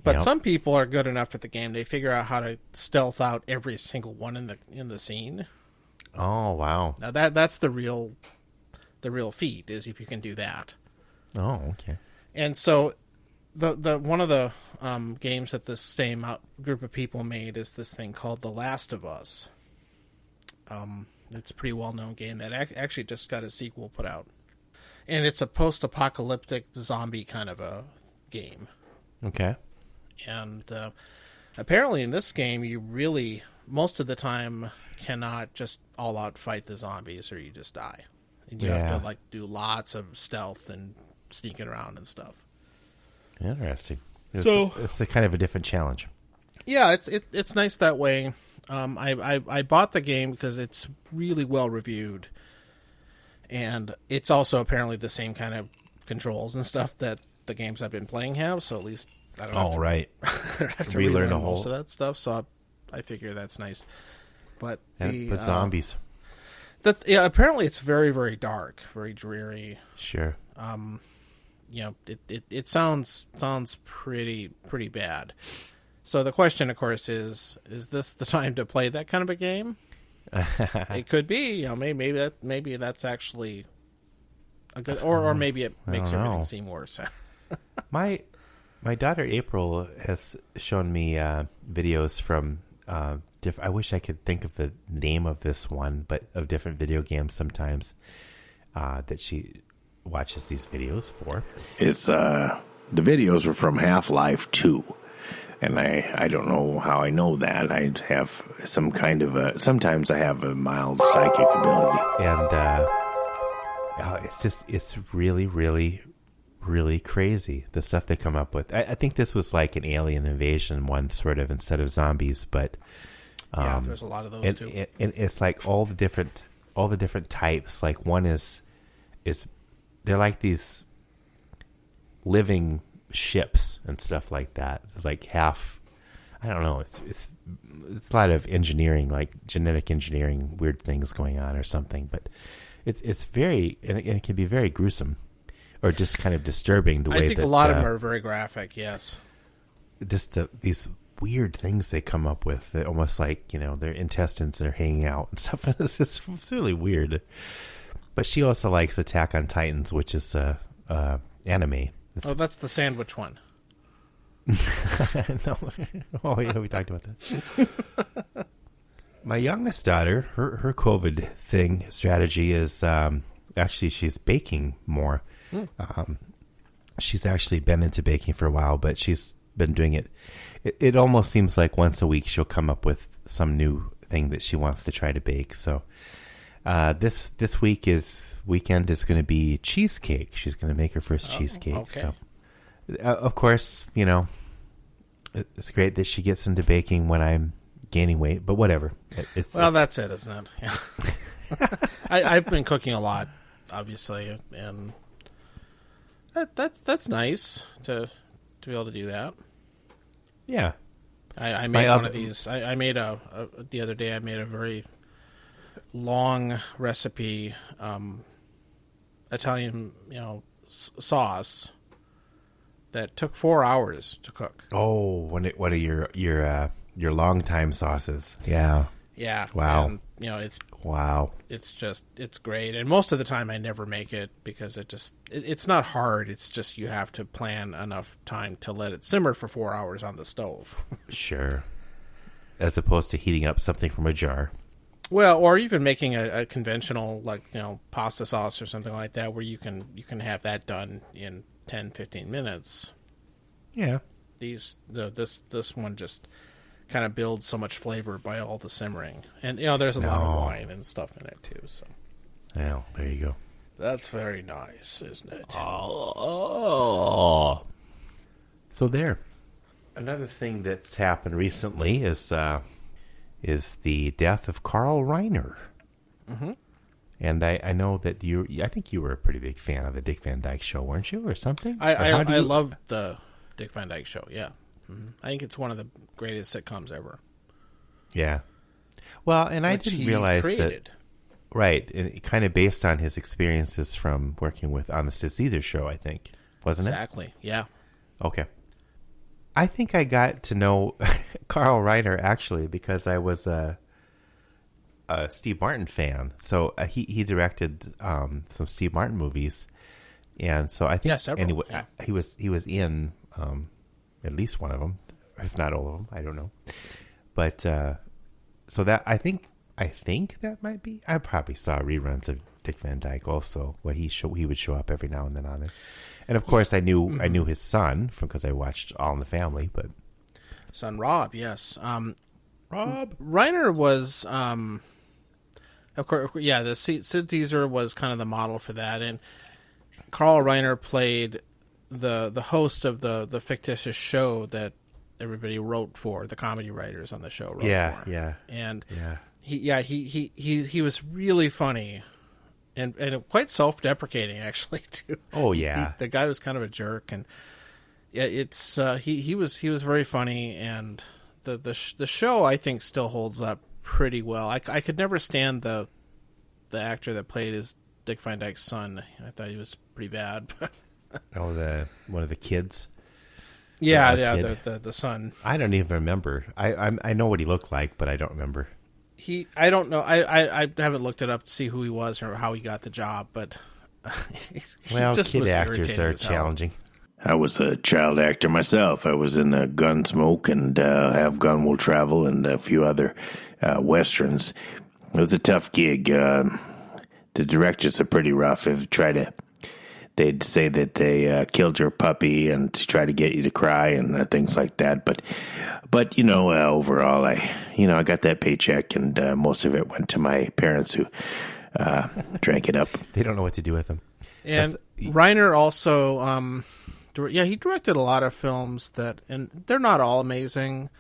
Speaker 2: But some people are good enough at the game; they figure out how to stealth out every single one in the scene.
Speaker 1: Oh wow!
Speaker 2: Now that's the real feat, is if you can do that.
Speaker 1: Oh, okay.
Speaker 2: And so the one of the games that this same group of people made is this thing called The Last of Us. It's a pretty well-known game that actually just got a sequel put out. And it's a post-apocalyptic zombie kind of a game.
Speaker 1: Okay.
Speaker 2: And apparently in this game, you really, most of the time, cannot just all-out fight the zombies or you just die. And you have to do lots of stealth and sneaking around and stuff.
Speaker 1: Interesting. It's a kind of a different challenge.
Speaker 2: Yeah, it's nice that way. I bought the game because it's really well reviewed, and it's also apparently the same kind of controls and stuff that the games I've been playing have. So at least I don't have to relearn most of that stuff. So I figure that's nice. But
Speaker 1: zombies.
Speaker 2: Apparently it's very, very dark, very dreary.
Speaker 1: Sure.
Speaker 2: It sounds pretty bad. So the question, of course, is this the time to play that kind of a game? It could be. Maybe that's actually a good, or maybe it makes everything seem worse.
Speaker 1: My daughter April has shown me videos from I wish I could think of the name of this one, but of different video games sometimes that she watches these videos for.
Speaker 3: It's the videos were from Half-Life 2. And I don't know how I know that. I have some kind of sometimes I have a mild psychic ability.
Speaker 1: And it's really, really, really crazy, the stuff they come up with. I think this was like an alien invasion one, sort of, instead of zombies. But
Speaker 2: there's a lot of those too.
Speaker 1: And it's like all the different types. Like one is they're like these living ships and stuff like that. Like half, I don't know. It's a lot of engineering, like genetic engineering, weird things going on or something. But it's very, and it can be very gruesome, or just kind of disturbing. The way
Speaker 2: I think a lot of them are very graphic. Yes,
Speaker 1: just these weird things they come up with. They're almost like their intestines are hanging out and stuff. It's really weird. But she also likes Attack on Titans, which is anime.
Speaker 2: That's the sandwich one.
Speaker 1: No. Oh, yeah, we talked about that. My youngest daughter, her COVID strategy is actually she's baking more. She's actually been into baking for a while, but she's been doing it. It almost seems like once a week she'll come up with some new thing that she wants to try to bake. So this weekend is going to be cheesecake. She's going to make her first cheesecake. Okay. So, of course, it's great that she gets into baking when I'm gaining weight, but whatever.
Speaker 2: That's it, isn't it? Yeah. I've been cooking a lot, obviously, and that's nice to be able to do that.
Speaker 1: Yeah.
Speaker 2: I made one of these. I made the other day. I made a very long recipe Italian, sauce that took 4 hours to cook.
Speaker 1: Oh, what are your long time sauces? Yeah.
Speaker 2: Yeah.
Speaker 1: Wow.
Speaker 2: And, it's
Speaker 1: wow.
Speaker 2: It's great. And most of the time I never make it because it's not hard. It's just you have to plan enough time to let it simmer for 4 hours on the stove.
Speaker 1: Sure. As opposed to heating up something from a jar.
Speaker 2: Well, or even making a conventional, pasta sauce or something like that, where you can have that done in 10, 15 minutes.
Speaker 1: Yeah.
Speaker 2: This one just kind of builds so much flavor by all the simmering. And, there's a lot of wine and stuff in it, too. So.
Speaker 1: Well, there you go.
Speaker 2: That's very nice, isn't it?
Speaker 1: Oh. So there. Another thing that's happened recently is the death of Carl Reiner. Mm-hmm. And I know that I think you were a pretty big fan of the Dick Van Dyke Show, weren't you, or something?
Speaker 2: I love the Dick Van Dyke Show, yeah. Mm-hmm. I think it's one of the greatest sitcoms ever.
Speaker 1: Yeah. Well, and I didn't realize that. Right, and kind of based on his experiences from working with on the Caesar Show, I think, wasn't it?
Speaker 2: Exactly, yeah.
Speaker 1: Okay. I think I got to know Carl Reiner actually because I was a Steve Martin fan. So he directed some Steve Martin movies, and so I think anyway he was in at least one of them, if not all of them. I don't know, but so that I think that might be. I probably saw reruns of Dick Van Dyke also, where he would show up every now and then on it. And of course, I knew his son because I watched All in the Family. But
Speaker 2: son Rob, yes,
Speaker 1: Rob
Speaker 2: Reiner was, of course, yeah. The Sid Caesar was kind of the model for that, and Carl Reiner played the host of the fictitious show that everybody wrote for, the comedy writers on the show wrote for.
Speaker 1: Yeah,
Speaker 2: and
Speaker 1: yeah.
Speaker 2: He was really funny. And quite self-deprecating, actually, too.
Speaker 1: Oh yeah,
Speaker 2: the guy was kind of a jerk, and he was very funny, and the show I think still holds up pretty well. I could never stand the actor that played his Dick Van Dyke's son. I thought he was pretty bad.
Speaker 1: Oh, one of the kids.
Speaker 2: Yeah, the son.
Speaker 1: I don't even remember. I know what he looked like, but I don't remember.
Speaker 2: I don't know. I haven't looked it up to see who he was or how he got the job, but
Speaker 1: kid actors are challenging.
Speaker 3: I was a child actor myself. I was in Gunsmoke and Have Gun Will Travel and a few other westerns. It was a tough gig. The directors are pretty rough. They'd say that they killed your puppy and to try to get you to cry and things like that. But overall, I got that paycheck, and most of it went to my parents who drank it up.
Speaker 1: They don't know what to do with them.
Speaker 2: And Reiner also, he directed a lot of films and they're not all amazing.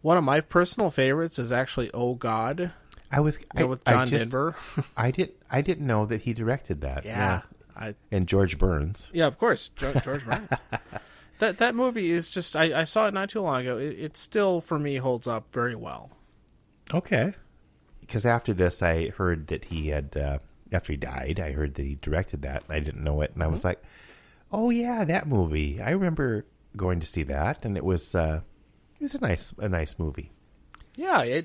Speaker 2: One of my personal favorites is actually Oh God.
Speaker 1: With John
Speaker 2: Denver.
Speaker 1: I didn't know that he directed that.
Speaker 2: Yeah.
Speaker 1: And George Burns.
Speaker 2: Yeah, of course, George Burns. That movie is just, I saw it not too long ago. It still, for me, holds up very well.
Speaker 1: Okay. Because after this, I heard that he had, after he died, I heard that he directed that. I didn't know it. And I was like, oh, yeah, that movie. I remember going to see that. And it was a nice movie.
Speaker 2: Yeah,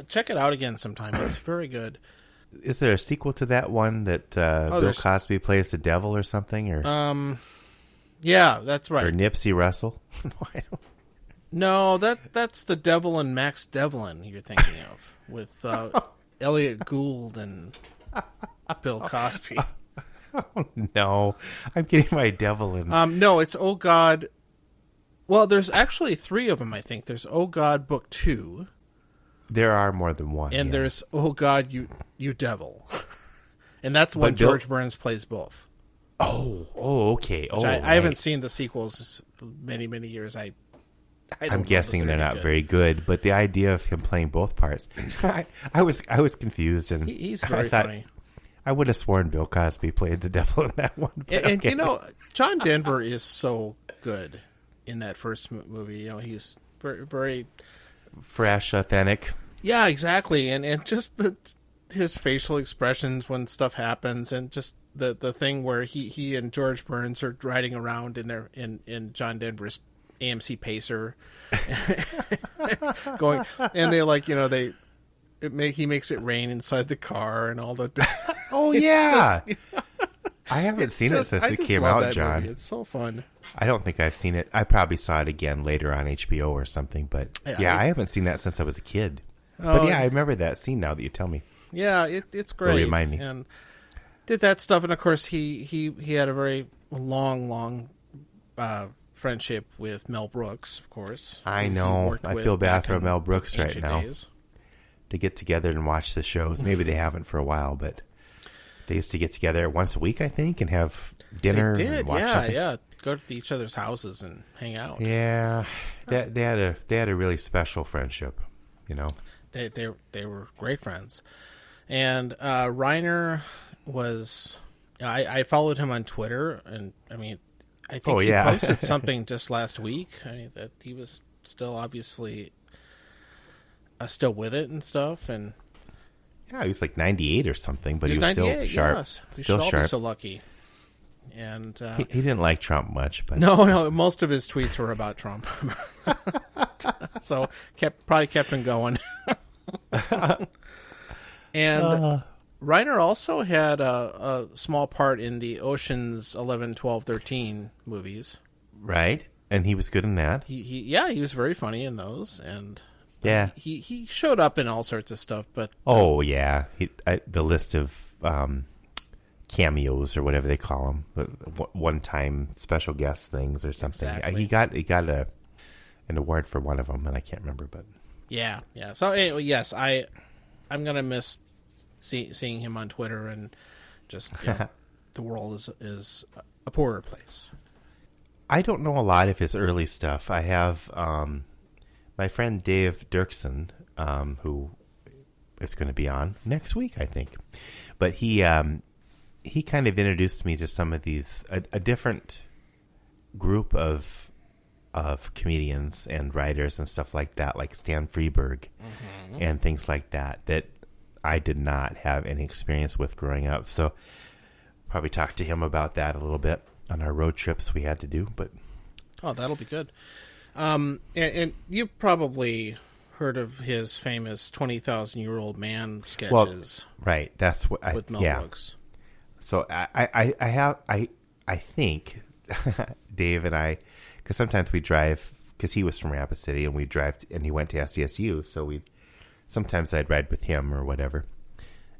Speaker 2: check it out again sometime. It's very good.
Speaker 1: Is there a sequel to that one that Bill Cosby plays the devil or something? Or
Speaker 2: yeah, that's right.
Speaker 1: Or Nipsey Russell?
Speaker 2: No, that's the Devil and Max Devlin you're thinking of with Elliot Gould and Bill Cosby.
Speaker 1: Oh, no, I'm getting my devil in.
Speaker 2: No, it's Oh God. Well, there's actually 3 of them. I think there's Oh God Book 2.
Speaker 1: There are more than one.
Speaker 2: And there's Oh God, you devil. And that's when George Burns plays both.
Speaker 1: Oh, okay.
Speaker 2: I haven't seen the sequels many, many years.
Speaker 1: I'm guessing they're not very good, but the idea of him playing both parts, I was confused, and
Speaker 2: he's very funny.
Speaker 1: I would have sworn Bill Cosby played the devil in that one.
Speaker 2: And John Denver is so good in that first movie. He's very, very
Speaker 1: fresh, authentic.
Speaker 2: Yeah, exactly. And just his facial expressions when stuff happens, and just the thing where he and George Burns are riding around in John Denver's AMC Pacer, going, and they like, you know, he makes it rain inside the car and all the.
Speaker 1: Oh yeah. I haven't seen it since it came out, John.
Speaker 2: Movie. It's so fun.
Speaker 1: I don't think I've seen it. I probably saw it again later on HBO or something, but I haven't seen that since I was a kid. But yeah, I remember that scene now that you tell me.
Speaker 2: Yeah, it's great.
Speaker 1: It'll remind me.
Speaker 2: And did that stuff, and of course he had a very long friendship with Mel Brooks, of course.
Speaker 1: I know. I feel bad for Mel Brooks right now. Days. To get together and watch the shows. Maybe they haven't for a while, but they used to get together once a week, I think, and have dinner.
Speaker 2: They did,
Speaker 1: and watch something.
Speaker 2: Yeah. Go to each other's houses and hang out.
Speaker 1: Yeah, they had a really special friendship, you know.
Speaker 2: They were great friends, and Reiner was. I followed him on Twitter, and I mean, I think he posted something just last week. I mean, that he was still obviously still with it and stuff, and
Speaker 1: yeah, he was like 98 or something, but he was still sharp.
Speaker 2: Yes.
Speaker 1: Still
Speaker 2: we should
Speaker 1: sharp.
Speaker 2: all be so lucky. And
Speaker 1: he didn't like Trump much, but
Speaker 2: no, most of his tweets were about Trump, so probably kept him going. And Reiner also had a small part in the Ocean's 11, 12, 13 movies,
Speaker 1: right? And he was good in that.
Speaker 2: He was very funny in those, and
Speaker 1: yeah,
Speaker 2: he showed up in all sorts of stuff. But
Speaker 1: the list of cameos or whatever they call them, one-time special guest things or something.
Speaker 2: Exactly.
Speaker 1: He got an award for one of them, and I can't remember, but
Speaker 2: yeah. So anyway, yes, I'm gonna miss seeing him on Twitter, and just the world is a poorer place.
Speaker 1: I don't know a lot of his early stuff. I have my friend Dave Dirksen, who is going to be on next week, I think, but he kind of introduced me to some of these a different group of comedians and writers and stuff like that, like Stan Freberg and things like that I did not have any experience with growing up. So probably talk to him about that a little bit on our road trips we had to do. But
Speaker 2: that'll be good. And you probably heard of his famous 20,000-year-old man sketches. Well,
Speaker 1: right. That's what
Speaker 2: with Mel Brooks.
Speaker 1: So I think Dave and I, because sometimes we drive, because he was from Rapid City and we drive, and he went to SDSU, so sometimes I'd ride with him or whatever,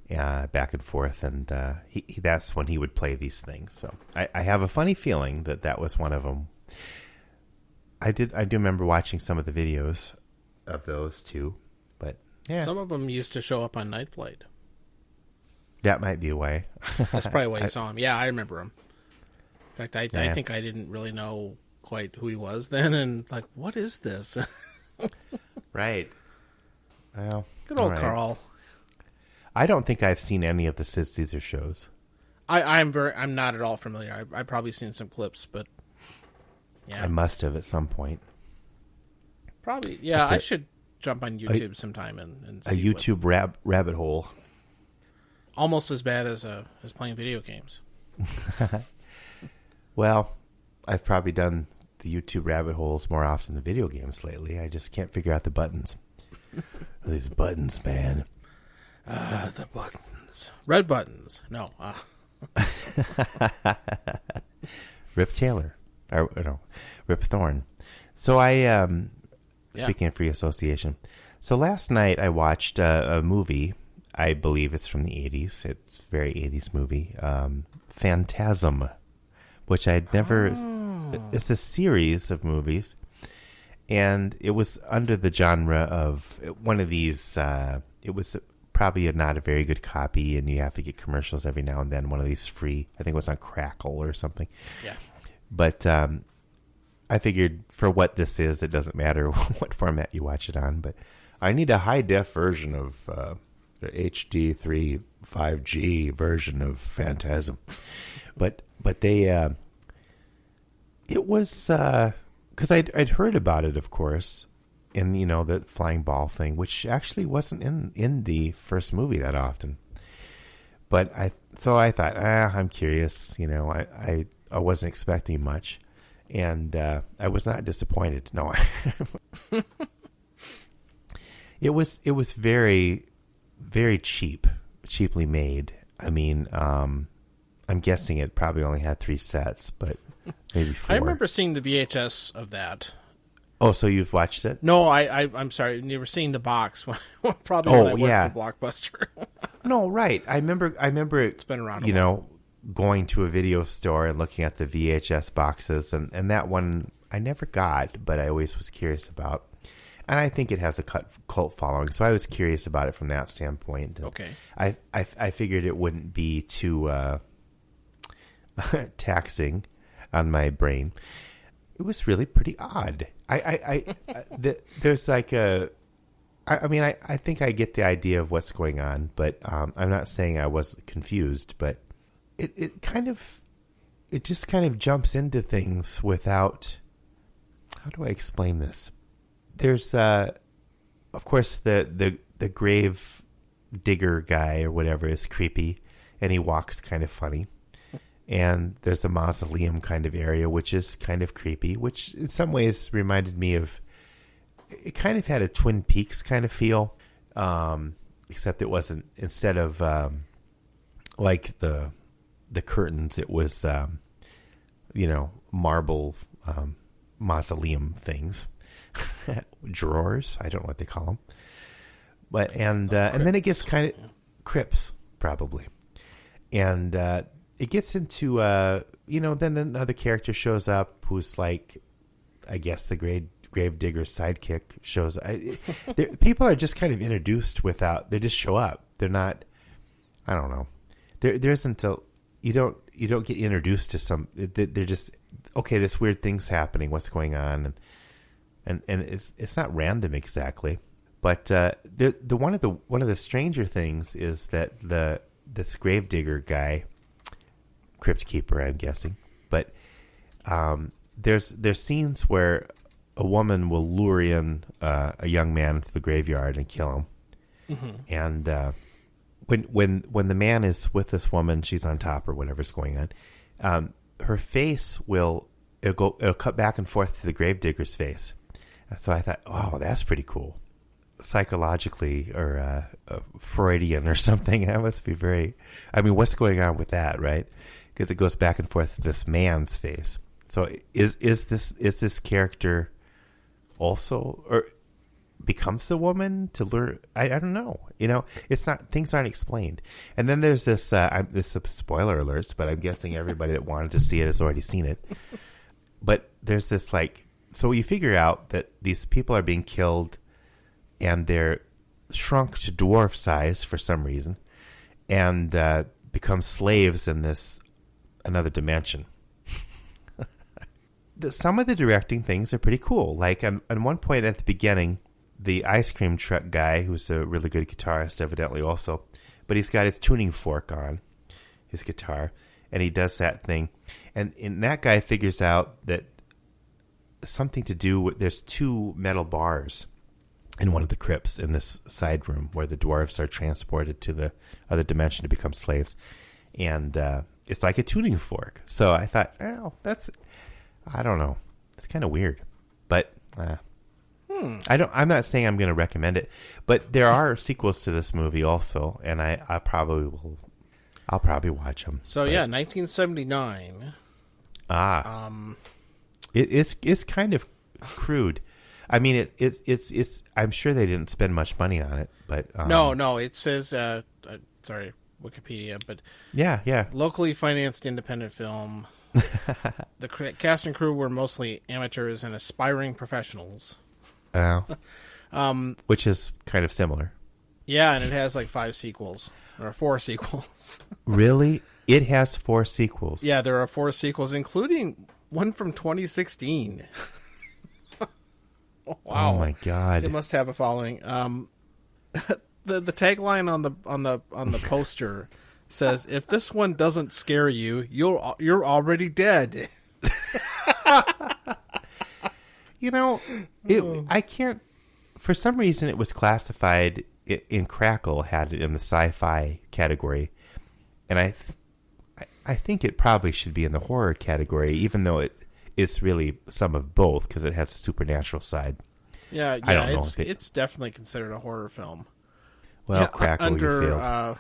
Speaker 1: back and forth, and that's when he would play these things. So I have a funny feeling that was one of them. I do remember watching some of the videos of those too, but yeah,
Speaker 2: some of them used to show up on Night Flight.
Speaker 1: That might be why.
Speaker 2: That's probably why you saw him. Yeah, I remember him. In fact, I think I didn't really know quite who he was then, and like, what is this?
Speaker 1: Right. Well,
Speaker 2: good old Carl.
Speaker 1: I don't think I've seen any of the Sid Caesar shows.
Speaker 2: I'm not at all familiar. I've probably seen some clips, but yeah,
Speaker 1: I must have at some point.
Speaker 2: Probably, yeah. I should jump on YouTube sometime and see
Speaker 1: a YouTube rabbit hole.
Speaker 2: Almost as bad as playing video games.
Speaker 1: Well, I've probably done the YouTube rabbit holes more often than video games lately. I just can't figure out the buttons. These buttons, man.
Speaker 2: The buttons. Red buttons. No.
Speaker 1: Rip Taylor. Or, no, Rip Thorne. So speaking of free association. So last night I watched a movie. I believe it's from the 80s. It's a very 80s movie. Phantasm, which I'd never... It's a series of movies, and it was under the genre of one of these... it was probably not a very good copy, and you have to get commercials every now and then. One of these free... I think it was on Crackle or something.
Speaker 2: Yeah.
Speaker 1: But I figured for what this is, it doesn't matter what format you watch it on, but I need a high-def version of... the HD 5G version of Phantasm, but they it was because I'd heard about it, of course, in the flying ball thing, which actually wasn't in the first movie that often. I thought, I'm curious. I wasn't expecting much, and I was not disappointed. No, it was very, very cheaply made. I mean, I'm guessing it probably only had 3 sets, but maybe 4.
Speaker 2: I remember seeing the VHS of that.
Speaker 1: Oh, so you've watched it?
Speaker 2: No, I'm sorry. You were seeing the box. Probably when I worked for Blockbuster.
Speaker 1: No, right. I remember
Speaker 2: it's been around a while.
Speaker 1: Going to a video store and looking at the VHS boxes, and that one I never got, but I always was curious about. And I think it has a cult following, so I was curious about it from that standpoint.
Speaker 2: Okay.
Speaker 1: I figured it wouldn't be too taxing on my brain. It was really pretty odd. There's like I think I get the idea of what's going on, but I'm not saying I was confused, but it just kind of jumps into things without, how do I explain this? There's of course the grave digger guy or whatever is creepy, and he walks kind of funny. And there's a mausoleum kind of area, which is kind of creepy, which in some ways reminded me of, it kind of had a Twin Peaks kind of feel, except it wasn't, instead of like the curtains, it was, marble mausoleum things, drawers, I don't know what they call them. But, and then it gets kind of, crypts, probably. And, it gets into, then another character shows up who's like, I guess the grave digger's sidekick shows. People are just kind of introduced they just show up. They're not, I don't know. There isn't you don't get introduced to some. They're just, okay, this weird thing's happening. What's going on? And it's not random exactly. But one of the stranger things is that this gravedigger guy, crypt keeper, I'm guessing, but there's scenes where a woman will lure in a young man into the graveyard and kill him. Mm-hmm. And when the man is with this woman, she's on top or whatever's going on, her face it'll cut back and forth to the gravedigger's face. So I thought, oh, that's pretty cool, psychologically or Freudian or something. That must be very. I mean, what's going on with that, right? Because it goes back and forth to this man's face. So is this character also, or becomes the woman to lure? I don't know. It's not, things aren't explained. And then there's this. This is spoiler alerts, but I'm guessing everybody that wanted to see it has already seen it. But there's this so you figure out that these people are being killed, and they're shrunk to dwarf size for some reason, and become slaves in this another dimension. Some of the directing things are pretty cool. Like on one point at the beginning, the ice cream truck guy, who's a really good guitarist evidently also, but he's got his tuning fork on his guitar, and he does that thing. And that guy figures out that something to do with, there's 2 metal bars in one of the crypts in this side room where the dwarves are transported to the other dimension to become slaves. And it's like a tuning fork. So I thought, I don't know. It's kind of weird. But I'm not saying I'm going to recommend it. But there are sequels to this movie also, and I'll probably watch them.
Speaker 2: So 1979.
Speaker 1: It's kind of crude. I mean, it's. I'm sure they didn't spend much money on it, but
Speaker 2: no. It says, sorry, Wikipedia, but
Speaker 1: yeah,
Speaker 2: locally financed independent film. The cast and crew were mostly amateurs and aspiring professionals.
Speaker 1: Which is kind of similar.
Speaker 2: Yeah, and it has like 5 sequels or 4 sequels.
Speaker 1: Really, it has 4 sequels.
Speaker 2: Yeah, there are 4 sequels, including one from 2016. Wow.
Speaker 1: Oh my God!
Speaker 2: It must have a following. The tagline on the poster says, "If this one doesn't scare you, you're already dead." I can't. For some reason, it was classified in Crackle, had it in the sci-fi category,
Speaker 1: And I think it probably should be in the horror category, even though it is really some of both because it has a supernatural side.
Speaker 2: Yeah,
Speaker 1: I don't know
Speaker 2: it's definitely considered a horror film.
Speaker 1: Well,
Speaker 2: yeah,
Speaker 1: Crackle, you failed.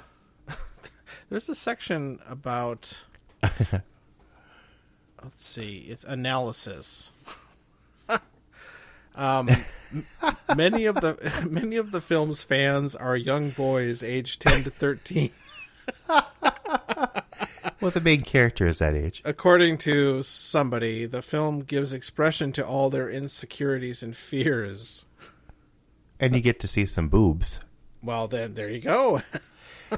Speaker 2: There's a section about, let's see, it's analysis. Many of the film's fans are young boys aged 10 to 13.
Speaker 1: Well, the main character is that age.
Speaker 2: According to somebody, the film gives expression to all their insecurities and fears.
Speaker 1: And you get to see some boobs.
Speaker 2: Well, then, there you go.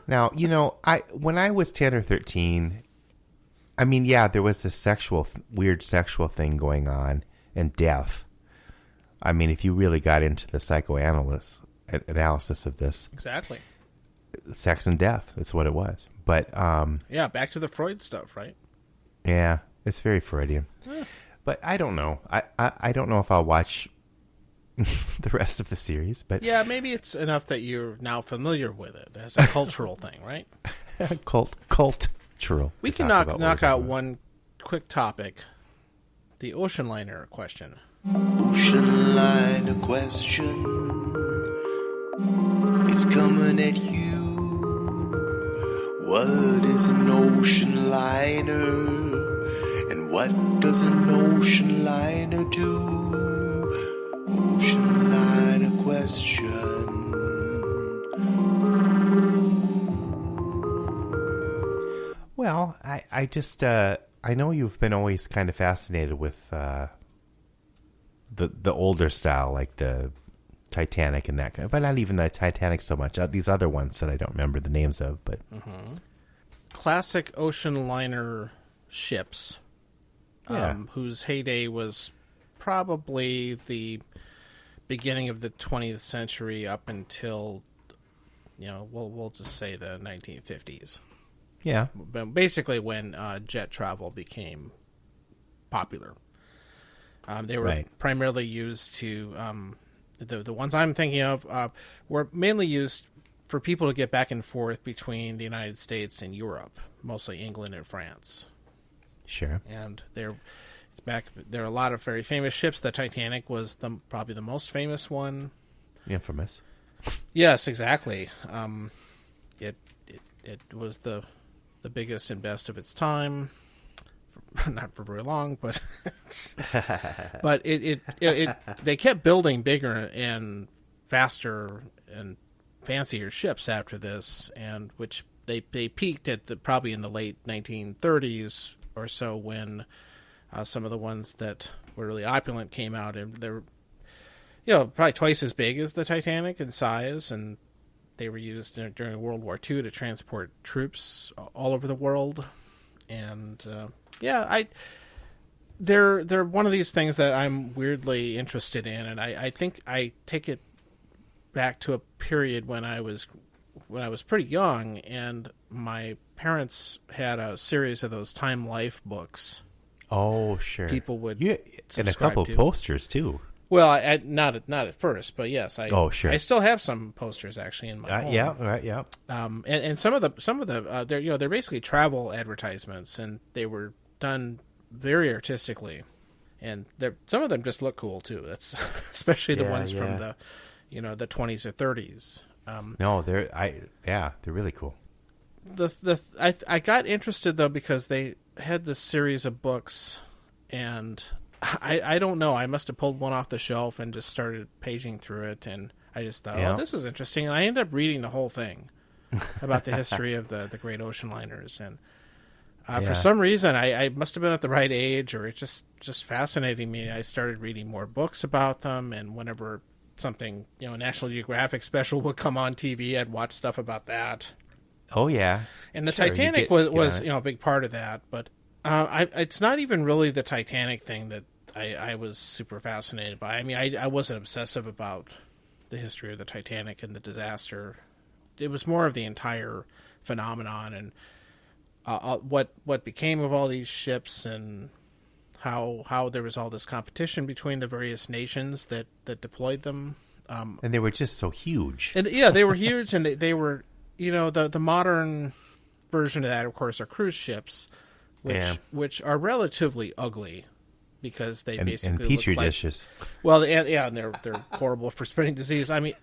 Speaker 1: Now, when I was 10 or 13, I mean, yeah, there was this weird sexual thing going on, and death. I mean, if you really got into the psychoanalysis of this.
Speaker 2: Exactly.
Speaker 1: Sex and death is what it was. But,
Speaker 2: yeah, back to the Freud stuff, right?
Speaker 1: Yeah, it's very Freudian. But I don't know. I don't know if I'll watch the rest of the series, but
Speaker 2: yeah, maybe it's enough that you're now familiar with it as a cultural thing, right?
Speaker 1: Cultural.
Speaker 2: We can knock out one quick topic: the ocean liner question.
Speaker 5: Ocean liner question is coming at you. What is an ocean liner, and what does an ocean liner do? Ocean liner question.
Speaker 1: Well, I just I know you've been always kind of fascinated with the older style, like the Titanic and that kind, but not even the Titanic so much. These other ones that I don't remember the names of, but
Speaker 2: classic ocean liner ships, whose heyday was probably the beginning of the 20th century up until, we'll just say the 1950s.
Speaker 1: Yeah.
Speaker 2: Basically when jet travel became popular. They were primarily used to, the ones I'm thinking of were mainly used for people to get back and forth between the United States and Europe, mostly England and France.
Speaker 1: Sure.
Speaker 2: And there are a lot of very famous ships. The Titanic was probably the most famous one.
Speaker 1: Infamous.
Speaker 2: Yes, exactly. It was the biggest and best of its time. Not for very long, but but they kept building bigger and faster and fancier ships after this, and which they peaked at probably in the late 1930s or so when some of the ones that were really opulent came out, and they're probably twice as big as the Titanic in size, and they were used during World War II to transport troops all over the world. And they're one of these things that I'm weirdly interested in, and I think I take it back to a period when I was pretty young, and my parents had a series of those Time Life books.
Speaker 1: Oh, sure.
Speaker 2: People would
Speaker 1: and a couple of posters too.
Speaker 2: Well, not at first, but yes,
Speaker 1: sure.
Speaker 2: I still have some posters actually in my home.
Speaker 1: Yeah, right, yeah.
Speaker 2: And some of the they're basically travel advertisements, and they were done very artistically, and some of them just look cool too. That's especially the ones from the 20s or 30s.
Speaker 1: No, they're really cool.
Speaker 2: I got interested though because they had this series of books, and I don't know. I must have pulled one off the shelf and just started paging through it, and I just thought, oh, this is interesting. And I ended up reading the whole thing about the history of the great ocean liners. And for some reason, I must have been at the right age, or it just fascinated me. I started reading more books about them, and whenever something, a National Geographic special would come on TV, I'd watch stuff about that.
Speaker 1: Oh, yeah.
Speaker 2: And the Titanic was a big part of that, but it's not even really the Titanic thing that I was super fascinated by. I mean, I wasn't obsessive about the history of the Titanic and the disaster. It was more of the entire phenomenon and what became of all these ships, and how there was all this competition between the various nations that deployed them.
Speaker 1: And they were just so huge.
Speaker 2: And, yeah, they were huge, and they were, the modern version of that, of course, are cruise ships, which are relatively ugly because they basically
Speaker 1: and petri
Speaker 2: look like,
Speaker 1: dishes.
Speaker 2: Well, and they're horrible for spreading disease. I mean,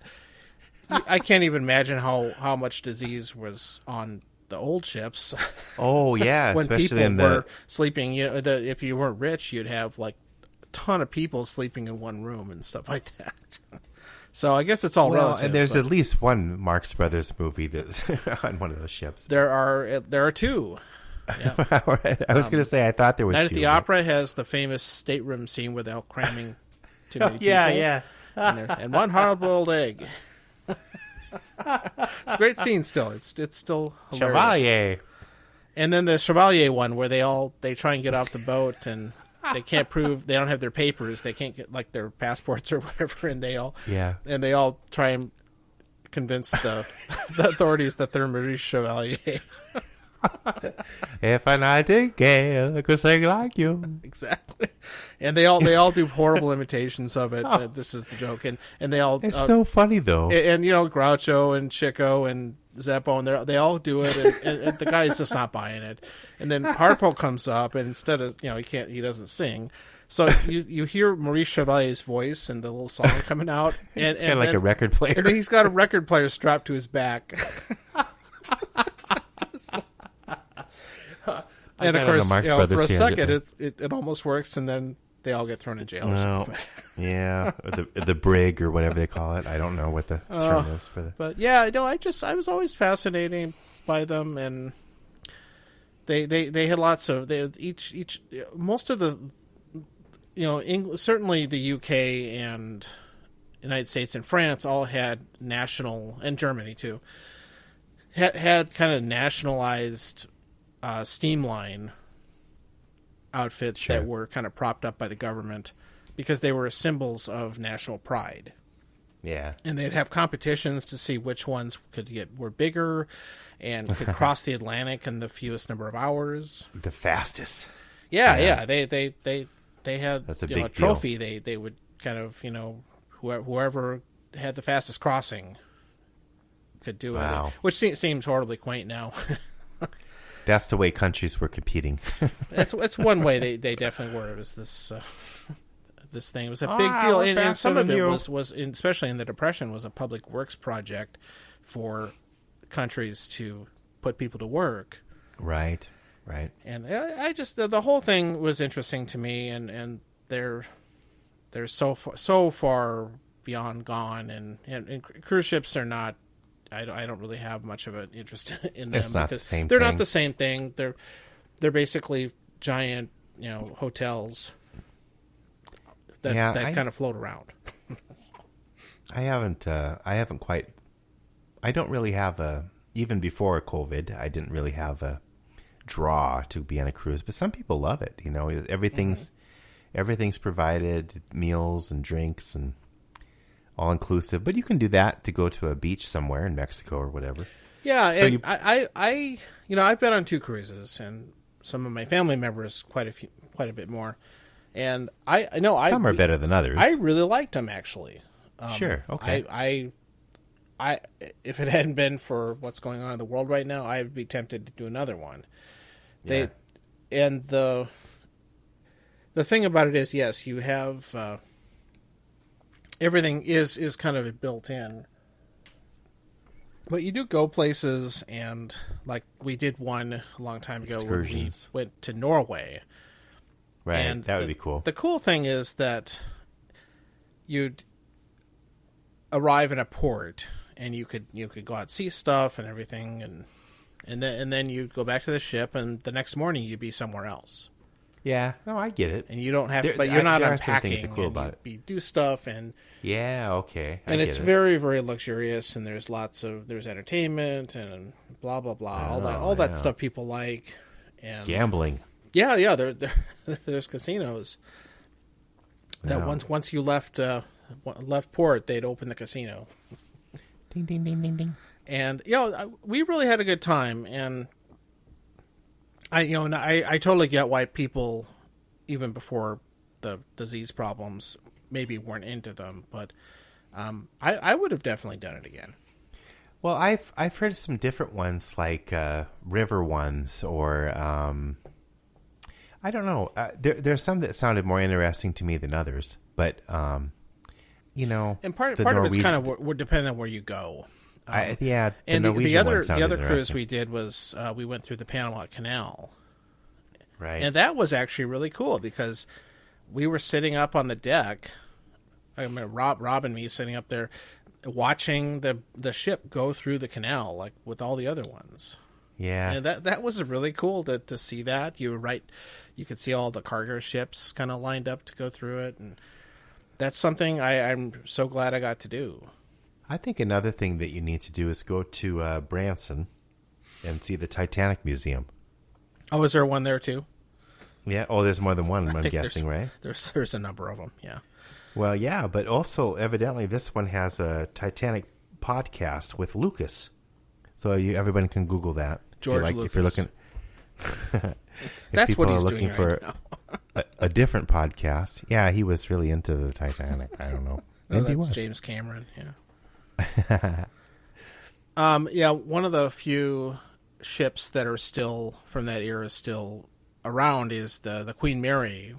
Speaker 2: I can't even imagine how much disease was on the old ships.
Speaker 1: Oh yeah,
Speaker 2: when
Speaker 1: especially
Speaker 2: people
Speaker 1: in
Speaker 2: were sleeping. You know, if you weren't rich, you'd have like a ton of people sleeping in one room and stuff like that. So I guess it's all relative.
Speaker 1: And there's at least one Marx Brothers movie that's on one of those ships.
Speaker 2: There are two. Yeah.
Speaker 1: I was going to say I thought there was
Speaker 2: Night
Speaker 1: two.
Speaker 2: at the Opera has the famous stateroom scene where they're all cramming too many people.
Speaker 1: Yeah.
Speaker 2: And one hard-boiled egg. It's a great scene still. It's still hilarious.
Speaker 1: Chevalier.
Speaker 2: And then the Chevalier one where they try and get off the boat and they can't prove they don't have their papers. They can't get like their passports or whatever, and they all try and convince the authorities that they're Maurice Chevalier.
Speaker 1: If a nightingale could sing like you.
Speaker 2: Exactly. And they all do horrible imitations of it. This is the joke, and they all.
Speaker 1: It's so funny though.
Speaker 2: And Groucho and Chico and Zeppo, and they all do it, and the guy's just not buying it. And then Harpo comes up, and instead of he doesn't sing. So you hear Maurice Chevalier's voice and the little song coming out, and
Speaker 1: it's kind of like a record player.
Speaker 2: And then he's got a record player strapped to his back. And of course, for a second, it almost works, and then they all get thrown in jail or something.
Speaker 1: Yeah, or the brig or whatever they call it. I don't know what the term is for the.
Speaker 2: But yeah, I was always fascinated by them, and they had lots of most of the certainly the UK and United States and France all had national, and Germany too, had kind of nationalized steamline outfits that were kind of propped up by the government because they were symbols of national pride.
Speaker 1: Yeah.
Speaker 2: And they'd have competitions to see which ones were bigger and could cross the Atlantic in the fewest number of hours.
Speaker 1: The fastest.
Speaker 2: Yeah. They had
Speaker 1: that's a
Speaker 2: big trophy. They would kind of, whoever had the fastest crossing could do it. Which seems horribly quaint now.
Speaker 1: That's the way countries were competing.
Speaker 2: It's one way they definitely were. It was this thing. It was a big deal, and some of it was especially in the Depression, was a public works project for countries to put people to work.
Speaker 1: Right.
Speaker 2: And I just the whole thing was interesting to me, and they're so far beyond gone, and cruise ships are not. I don't really have much of an interest in them.
Speaker 1: It's not the same
Speaker 2: they're
Speaker 1: thing.
Speaker 2: not the same thing. They're basically giant, hotels that kind of float around.
Speaker 1: I don't really have even before COVID, I didn't really have a draw to be on a cruise, but some people love it. Everything's provided, meals and drinks and all inclusive, but you can do that to go to a beach somewhere in Mexico or whatever.
Speaker 2: Yeah, so I've been on 2 cruises, and some of my family members quite a bit more, and some
Speaker 1: are better than others.
Speaker 2: I really liked them actually.
Speaker 1: Sure, okay.
Speaker 2: I if it hadn't been for what's going on in the world right now, I'd be tempted to do another one. The thing about it is, yes, you have. Everything is kind of built in, but you do go places, and like we did one a long time ago.
Speaker 1: Excursions.
Speaker 2: We went to Norway,
Speaker 1: right?
Speaker 2: And
Speaker 1: that would be cool.
Speaker 2: The cool thing is that you'd arrive in a port, and you could go out, see stuff and everything, and then you'd go back to the ship, and the next morning you'd be somewhere else.
Speaker 1: Yeah, no, I get it.
Speaker 2: And you don't have, but you're not
Speaker 1: there
Speaker 2: unpacking.
Speaker 1: Are some things cool about it.
Speaker 2: You do stuff, and
Speaker 1: okay,
Speaker 2: and it's very, very luxurious, and there's there's entertainment and blah blah blah, all that stuff people like, and
Speaker 1: gambling.
Speaker 2: Yeah, there's casinos. That once you left port, they'd open the casino.
Speaker 1: Ding ding ding ding ding.
Speaker 2: And we really had a good time, and I totally get why people, even before the disease problems, maybe weren't into them, but I would have definitely done it again.
Speaker 1: Well, I've heard some different ones, like river ones, or I don't know. There's some that sounded more interesting to me than others, but
Speaker 2: and part of it's kind of would depend on where you go.
Speaker 1: And
Speaker 2: the other cruise we did was we went through the Panama Canal,
Speaker 1: right?
Speaker 2: And that was actually really cool because we were sitting up on the deck. I mean, Rob and me sitting up there, watching the ship go through the canal, like with all the other ones.
Speaker 1: Yeah,
Speaker 2: and that was really cool to see that. You could see all the cargo ships kind of lined up to go through it, and that's something I'm so glad I got to do.
Speaker 1: I think another thing that you need to do is go to Branson and see the Titanic Museum.
Speaker 2: Oh, is there one there too?
Speaker 1: Yeah. Oh, there's more than one. I'm guessing, right?
Speaker 2: There's a number of them. Yeah.
Speaker 1: Well, yeah, but also evidently this one has a Titanic podcast with Lucas, so everybody can Google that.
Speaker 2: George Lucas.
Speaker 1: If you're looking,
Speaker 2: that's what he's
Speaker 1: looking
Speaker 2: doing
Speaker 1: for
Speaker 2: right now.
Speaker 1: a different podcast. Yeah, he was really into the Titanic. I don't know.
Speaker 2: Maybe he was. James Cameron. Yeah. One of the few ships that are still from that era still around is the Queen Mary.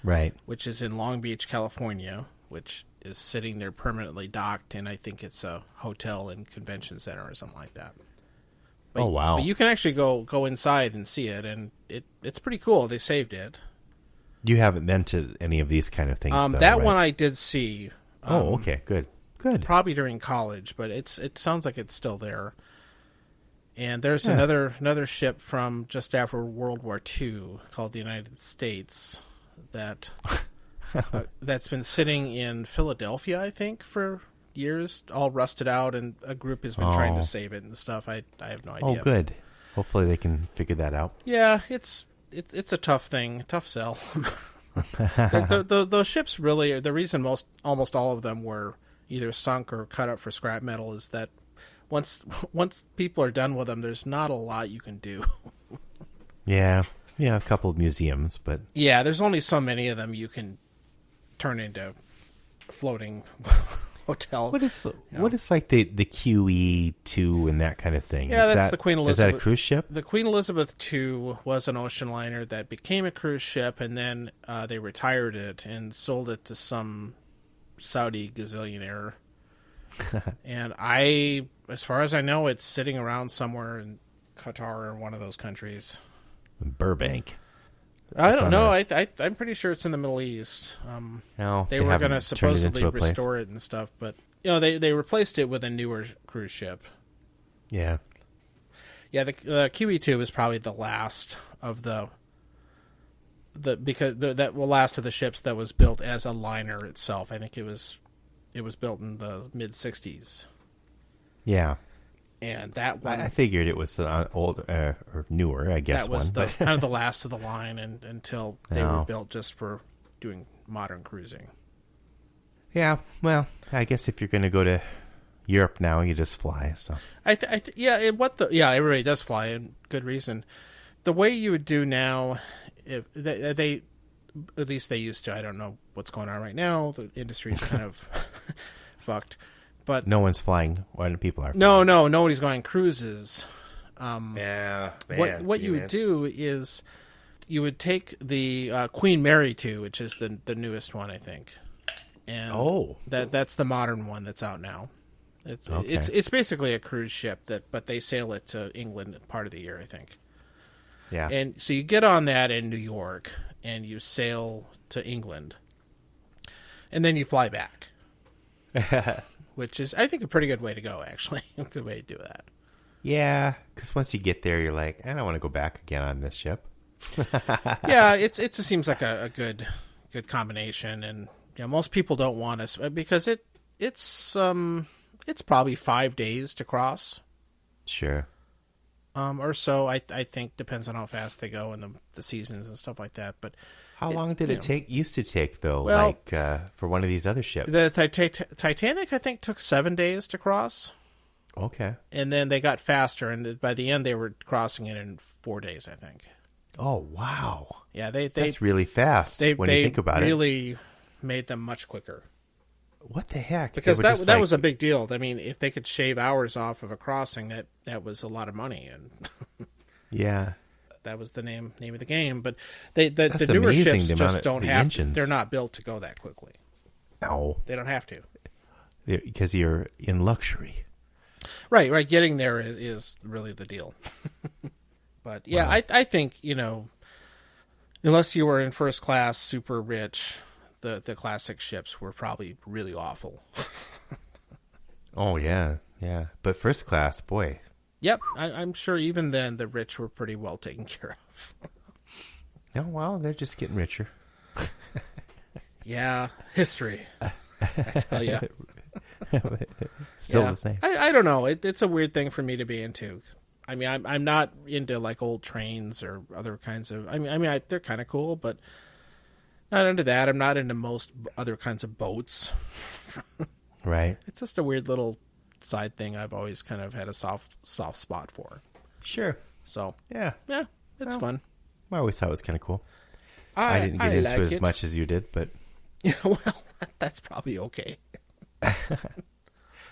Speaker 1: Right.
Speaker 2: Which is in Long Beach, California, which is sitting there permanently docked, and I think it's a hotel and convention center or something like that. But,
Speaker 1: wow.
Speaker 2: But you can actually go inside and see it, and it's pretty cool. They saved it.
Speaker 1: You haven't been to any of these kind of things, though,
Speaker 2: that
Speaker 1: right?
Speaker 2: one I did see.
Speaker 1: Okay, good.
Speaker 2: Probably during college, but it sounds like it's still there. And there's another ship from just after World War II called the United States that's been sitting in Philadelphia, I think, for years, all rusted out, and a group has been trying to save it and stuff. I have no idea.
Speaker 1: Oh, good. Hopefully they can figure that out.
Speaker 2: Yeah, it's a tough thing, tough sell. Those ships really, the reason almost all of them were either sunk or cut up for scrap metal is that once people are done with them, there's not a lot you can do.
Speaker 1: Yeah, a couple of museums, but
Speaker 2: yeah, there's only so many of them you can turn into floating hotel.
Speaker 1: What is like the QE2 and that kind of thing?
Speaker 2: Yeah, that's the Queen Elizabeth.
Speaker 1: Is that a cruise ship?
Speaker 2: The Queen Elizabeth II was an ocean liner that became a cruise ship, and then they retired it and sold it to some Saudi gazillionaire. And as far as I know, it's sitting around somewhere in Qatar or one of those countries.
Speaker 1: Burbank.
Speaker 2: I don't know. I'm pretty sure it's in the Middle East. They were going to supposedly restore it and stuff, but they replaced it with a newer cruise ship.
Speaker 1: Yeah.
Speaker 2: Yeah, the QE2 is probably the last of the last of the ships that was built as a liner itself. I think it was built in the mid '60s.
Speaker 1: Yeah.
Speaker 2: And that one,
Speaker 1: I figured it was old or newer, I guess.
Speaker 2: That was
Speaker 1: one,
Speaker 2: kind of the last of the line, until they were built just for doing modern cruising.
Speaker 1: Yeah, well, I guess if you're going to go to Europe now, you just fly. So everybody does fly, and good reason. The way you would do now, if they at least they used to. I don't know what's going on right now. The industry is kind of fucked. But no one's flying when people are
Speaker 2: flying. No, nobody's going cruises. What you would do is you would take the Queen Mary 2, which is the newest one, I think. And that's the modern one that's out now. It's basically a cruise ship but they sail it to England part of the year, I think.
Speaker 1: Yeah.
Speaker 2: And so you get on that in New York and you sail to England. And then you fly back. Which is, I think, a pretty good way to go, actually. A good way to do that.
Speaker 1: Yeah, because once you get there, you're like, I don't want to go back again on this ship.
Speaker 2: Yeah, it just seems like a good combination, and most people don't want us because it's probably 5 days to cross.
Speaker 1: Sure.
Speaker 2: Or so. I think depends on how fast they go and the seasons and stuff like that. But
Speaker 1: how long did it used to take, though, for one of these other ships?
Speaker 2: The Titanic, I think, took 7 days to cross.
Speaker 1: Okay.
Speaker 2: And then they got faster, and by the end, they were crossing it in 4 days, I think.
Speaker 1: Oh, wow.
Speaker 2: Yeah, that's
Speaker 1: really fast when you think about it.
Speaker 2: They really made them much quicker.
Speaker 1: what the heck?
Speaker 2: Because that was a big deal. I mean, if they could shave hours off of a crossing, that was a lot of money, and
Speaker 1: yeah,
Speaker 2: that was the name of the game. But the newer
Speaker 1: amazing,
Speaker 2: ships just don't have.
Speaker 1: engines.
Speaker 2: They're not built to go that quickly.
Speaker 1: No,
Speaker 2: they don't have to.
Speaker 1: Because you're in luxury.
Speaker 2: Right. Getting there is really the deal. But yeah, wow. I think, unless you were in first class, super rich, the classic ships were probably really awful.
Speaker 1: Oh yeah. But first class, boy.
Speaker 2: Yep, I'm sure even then the rich were pretty well taken care of.
Speaker 1: Oh well, they're just getting richer.
Speaker 2: Yeah, history. I tell you.
Speaker 1: Still the same.
Speaker 2: I don't know. It's a weird thing for me to be into. I mean, I'm not into like old trains or other kinds of. They're kind of cool, but not into that. I'm not into most other kinds of boats.
Speaker 1: Right.
Speaker 2: It's just a weird little side thing. I've always kind of had a soft spot for.
Speaker 1: Sure.
Speaker 2: So
Speaker 1: yeah,
Speaker 2: it's fun.
Speaker 1: I always thought it was kind of cool. I didn't get into it as much as you did, but
Speaker 2: yeah, well, that's probably okay.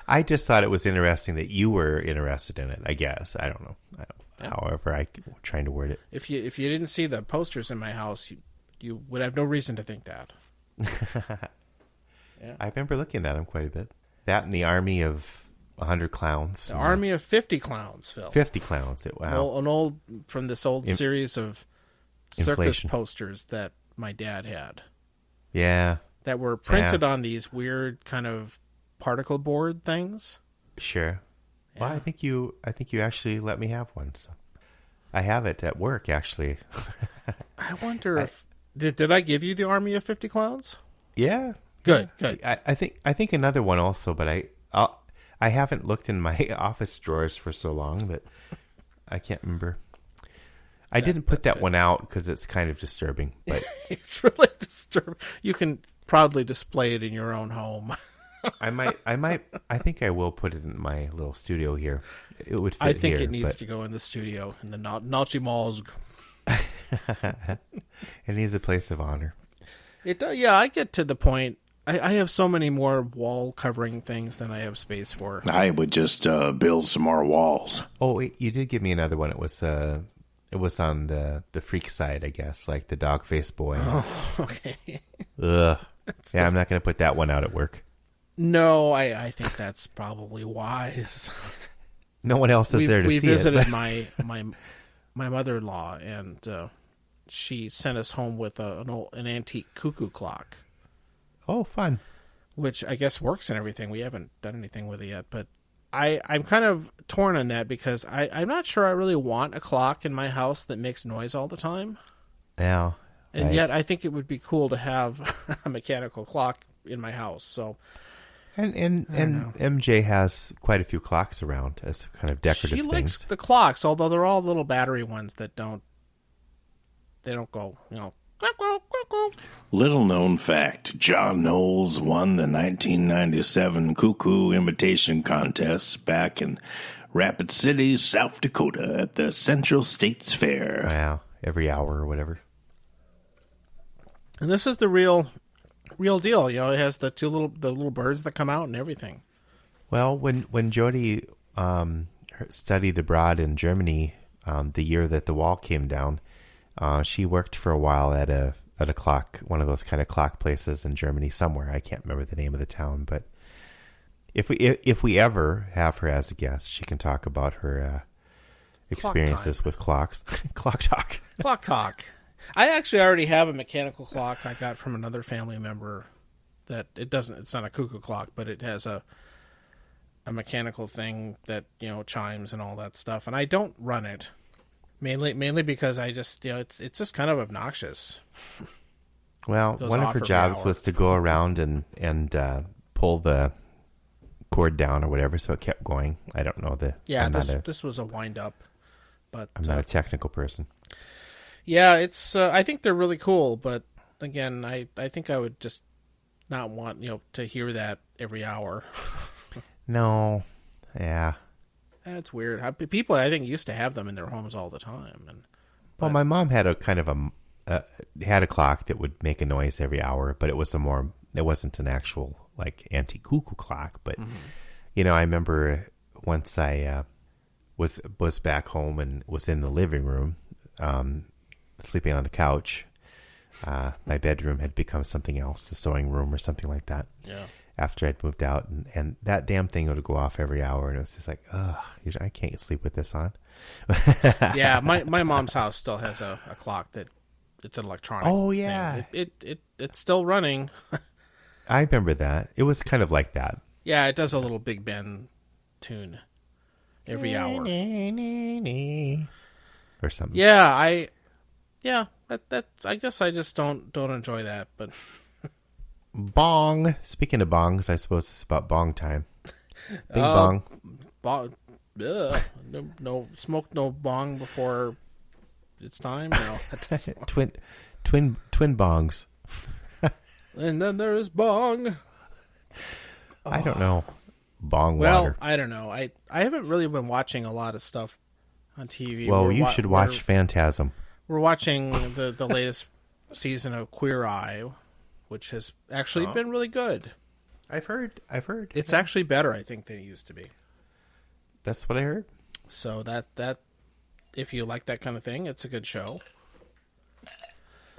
Speaker 1: I just thought it was interesting that you were interested in it. I guess I don't know. However, I'm trying to word it.
Speaker 2: If you didn't see the posters in my house, you would have no reason to think that.
Speaker 1: Yeah. I remember looking at them quite a bit. That and the Army of 100 Clowns.
Speaker 2: The Army of 50 Clowns, Phil.
Speaker 1: 50 Clowns. Wow.
Speaker 2: An old from this old series of circus
Speaker 1: Inflation.
Speaker 2: posters that my dad had.
Speaker 1: Yeah.
Speaker 2: That were printed on these weird kind of particle board things.
Speaker 1: Sure.
Speaker 2: Yeah.
Speaker 1: Well, I think you actually let me have one. So I have it at work, actually.
Speaker 2: I wonder if did I give you the Army of 50 Clowns?
Speaker 1: Yeah.
Speaker 2: Good.
Speaker 1: I think another one also, but I haven't looked in my office drawers for so long that I can't remember. I didn't put that one out because it's kind of disturbing. But
Speaker 2: it's really disturbing. You can proudly display it in your own home.
Speaker 1: I think I will put it in my little studio here. It would fit
Speaker 2: I think
Speaker 1: here,
Speaker 2: it needs to go in the studio in the Nachi Malls.
Speaker 1: It needs a place of honor.
Speaker 2: It does. Yeah, I get to the point. I have so many more wall covering things than I have space for.
Speaker 3: I would just build some more walls.
Speaker 1: Oh, wait, you did give me another one. It was on the freak side, I guess, like the dog face boy.
Speaker 2: Oh, okay.
Speaker 1: Ugh. Yeah, I'm not going to put that one out at work.
Speaker 2: No, I think that's probably wise.
Speaker 1: No one else is there to see it.
Speaker 2: We visited my mother-in-law, and she sent us home with an antique cuckoo clock.
Speaker 1: Oh, fun.
Speaker 2: Which I guess works and everything. We haven't done anything with it yet, but I'm kind of torn on that because I'm not sure I really want a clock in my house that makes noise all the time.
Speaker 1: Yeah.
Speaker 2: And yet I think it would be cool to have a mechanical clock in my house. So
Speaker 1: And MJ has quite a few clocks around as kind of decorative things.
Speaker 2: She likes the clocks, although they're all little battery ones that don't go,
Speaker 3: Little known fact, John Knowles won the 1997 Cuckoo Imitation Contest back in Rapid City, South Dakota at the Central States Fair.
Speaker 1: Wow, every hour or whatever.
Speaker 2: And this is the real deal. It has the little birds that come out and everything.
Speaker 1: Well, when Jody studied abroad in Germany, the year that the wall came down, she worked for a while at a clock, one of those kind of clock places in Germany somewhere. I can't remember the name of the town, but if we ever have her as a guest, she can talk about her experiences with clocks. Clock talk.
Speaker 2: Clock talk. I actually already have a mechanical clock I got from another family member. It's not a cuckoo clock, but it has a mechanical thing that chimes and all that stuff, and I don't run it. Mainly because I just, it's just kind of obnoxious.
Speaker 1: Well, one of her jobs was to go around and pull the cord down or whatever, so it kept going. I don't know
Speaker 2: this was a wind up, but
Speaker 1: I'm not a technical person.
Speaker 2: Yeah, it's. I think they're really cool, but again, I think I would just not want to hear that every hour.
Speaker 1: No, yeah.
Speaker 2: That's weird. People, I think, used to have them in their homes all the time.
Speaker 1: Well, my mom had a kind of had a clock that would make a noise every hour, but it wasn't an actual like anti-cuckoo clock, but you know, I remember once I was back home and was in the living room, sleeping on the couch. My bedroom had become something else, a sewing room or something like that.
Speaker 2: Yeah.
Speaker 1: After I'd moved out, and that damn thing would go off every hour, and it was just like, ugh, I can't sleep with this on.
Speaker 2: Yeah, my mom's house still has a clock that it's an electronic.
Speaker 1: Oh yeah,
Speaker 2: it's still running.
Speaker 1: I remember that. It was kind of like that.
Speaker 2: Yeah, it does a little Big Ben tune every hour
Speaker 1: or something.
Speaker 2: Yeah, that's. I guess I just don't enjoy that, but.
Speaker 1: Bong. Speaking of bongs, I suppose it's about bong time. Bing bong.
Speaker 2: Bong. No smoke, no bong before it's time. No.
Speaker 1: twin bongs.
Speaker 2: And then there is bong.
Speaker 1: I don't know. Bong
Speaker 2: well,
Speaker 1: water.
Speaker 2: I don't know. I haven't really been watching a lot of stuff on TV.
Speaker 1: Well, you should watch Phantasm.
Speaker 2: We're watching the latest season of Queer Eye, which has actually been really good.
Speaker 1: I've heard.
Speaker 2: It's actually better, I think, than it used to be.
Speaker 1: That's what I heard.
Speaker 2: So that if you like that kind of thing, it's a good show.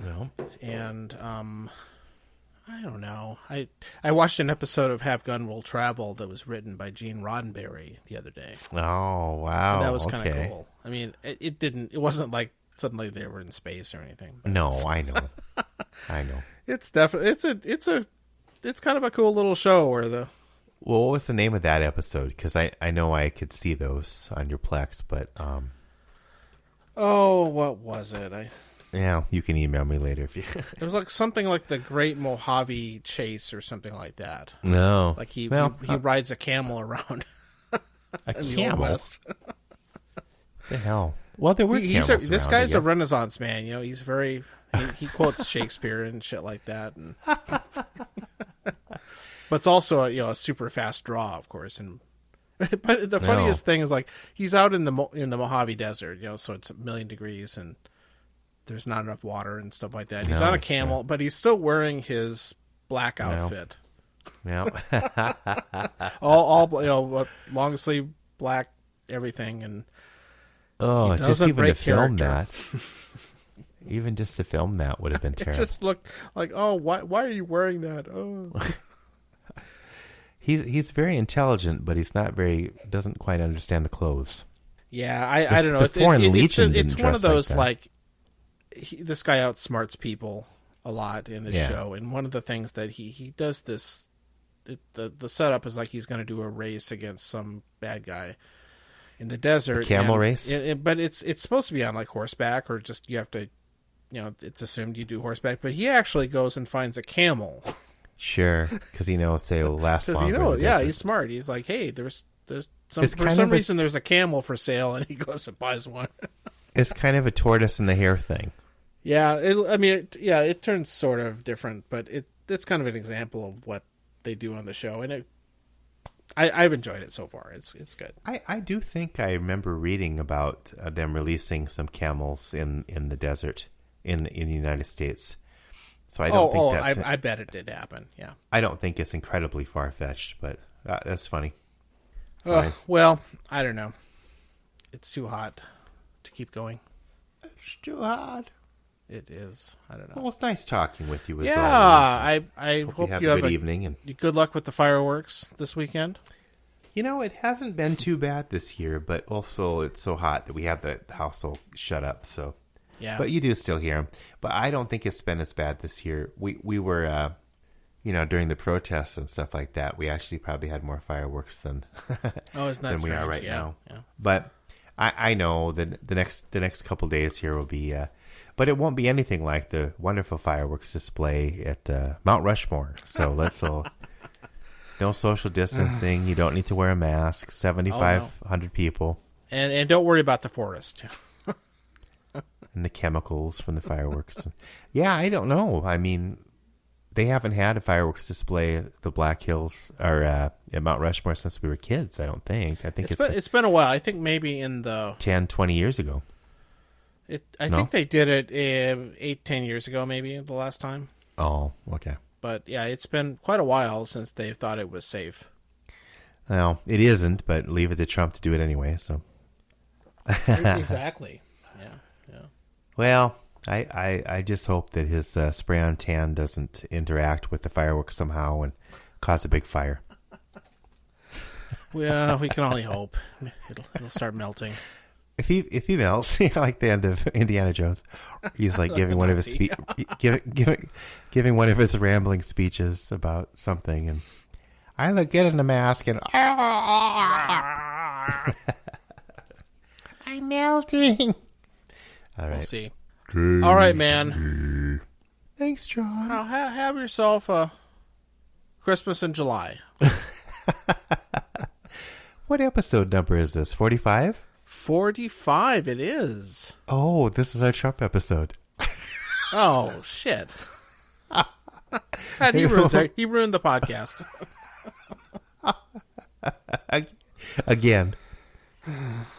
Speaker 1: No.
Speaker 2: And I don't know. I watched an episode of Have Gun Will Travel that was written by Gene Roddenberry the other day.
Speaker 1: Oh wow,
Speaker 2: and that was kind of cool. I mean, it wasn't like suddenly they were in space or anything.
Speaker 1: No, I know. I know.
Speaker 2: It's definitely it's kind of a cool little show where the.
Speaker 1: Well, what was the name of that episode? Because I know I could see those on your Plex, but
Speaker 2: Oh, what was it?
Speaker 1: Yeah, you can email me later if you.
Speaker 2: It was like something like the Great Mojave Chase or something like that.
Speaker 1: No,
Speaker 2: like he rides a camel around.
Speaker 1: A camel. The hell? Well, there were camels
Speaker 2: this
Speaker 1: around,
Speaker 2: guy's a Renaissance man. You know, he's very. He quotes Shakespeare and shit like that, and but it's also a super fast draw, of course. And but the funniest thing is like he's out in the Mojave Desert, so it's 1,000,000 degrees and there's not enough water and stuff like that. And he's on a camel, but he's still wearing his black outfit.
Speaker 1: Yeah,
Speaker 2: all long sleeve black everything, and
Speaker 1: just even to film that. Even just to film that would have been terrible.
Speaker 2: It just looked like, why are you wearing that? Oh.
Speaker 1: He's very intelligent, but doesn't quite understand the clothes.
Speaker 2: Yeah, I don't know.
Speaker 1: The Foreign Legion
Speaker 2: it's one of those
Speaker 1: like
Speaker 2: this guy outsmarts people a lot in this show, and one of the things that he does this, the setup is like he's going to do a race against some bad guy in the desert,
Speaker 1: camel race.
Speaker 2: But it's supposed to be on like horseback, or just you have to. It's assumed you do horseback, but he actually goes and finds a camel.
Speaker 1: Sure, because he knows they will last longer.
Speaker 2: He's smart. He's like, hey, there's for some reason there's a camel for sale, and he goes and buys one.
Speaker 1: It's kind of a tortoise and the hare thing.
Speaker 2: Yeah, it turns sort of different, but it's kind of an example of what they do on the show, and I've enjoyed it so far. It's good.
Speaker 1: I do think I remember reading about them releasing some camels in the desert. In the United States, so I don't think that's.
Speaker 2: I bet it did happen. Yeah,
Speaker 1: I don't think it's incredibly far fetched, but that's funny.
Speaker 2: Well, I don't know. It's too hot to keep going.
Speaker 1: It's too hot.
Speaker 2: It is. I don't know.
Speaker 1: Well, it's nice talking with you.
Speaker 2: I hope
Speaker 1: you have a good evening and
Speaker 2: good luck with the fireworks this weekend.
Speaker 1: It hasn't been too bad this year, but also it's so hot that we have the house all shut up. So.
Speaker 2: Yeah.
Speaker 1: But you do still hear them. But I don't think it's been as bad this year. We were, during the protests and stuff like that, we actually probably had more fireworks than than we are right now.
Speaker 2: Yeah.
Speaker 1: But I know that the next couple days here will be, but it won't be anything like the wonderful fireworks display at Mount Rushmore. So let's all no social distancing. You don't need to wear a mask. 7,500 people.
Speaker 2: And don't worry about the forest.
Speaker 1: And the chemicals from the fireworks. Yeah, I don't know. I mean, they haven't had a fireworks display at the Black Hills or at Mount Rushmore since we were kids, I don't think. I think
Speaker 2: it's been a while. I think maybe in the
Speaker 1: 10, 20 years ago.
Speaker 2: I think they did it 8-10 years ago, maybe the last time.
Speaker 1: Oh, okay.
Speaker 2: But yeah, it's been quite a while since they thought it was safe.
Speaker 1: Well, it isn't, but leave it to Trump to do it anyway. So
Speaker 2: exactly. Yeah.
Speaker 1: Well, I just hope that his spray on tan doesn't interact with the fireworks somehow and cause a big fire.
Speaker 2: Well, we can only hope it'll start melting.
Speaker 1: If he melts, like the end of Indiana Jones, he's like giving one of his giving one of his rambling speeches about something, and I look good in the mask, and I'm melting. All right,
Speaker 2: we'll see. All right, man.
Speaker 1: Thanks, John.
Speaker 2: Have yourself a Christmas in July.
Speaker 1: What episode number is this? 45?
Speaker 2: 45 it is.
Speaker 1: Oh, this is our Trump episode.
Speaker 2: Oh, shit. He ruined the podcast.
Speaker 1: Again.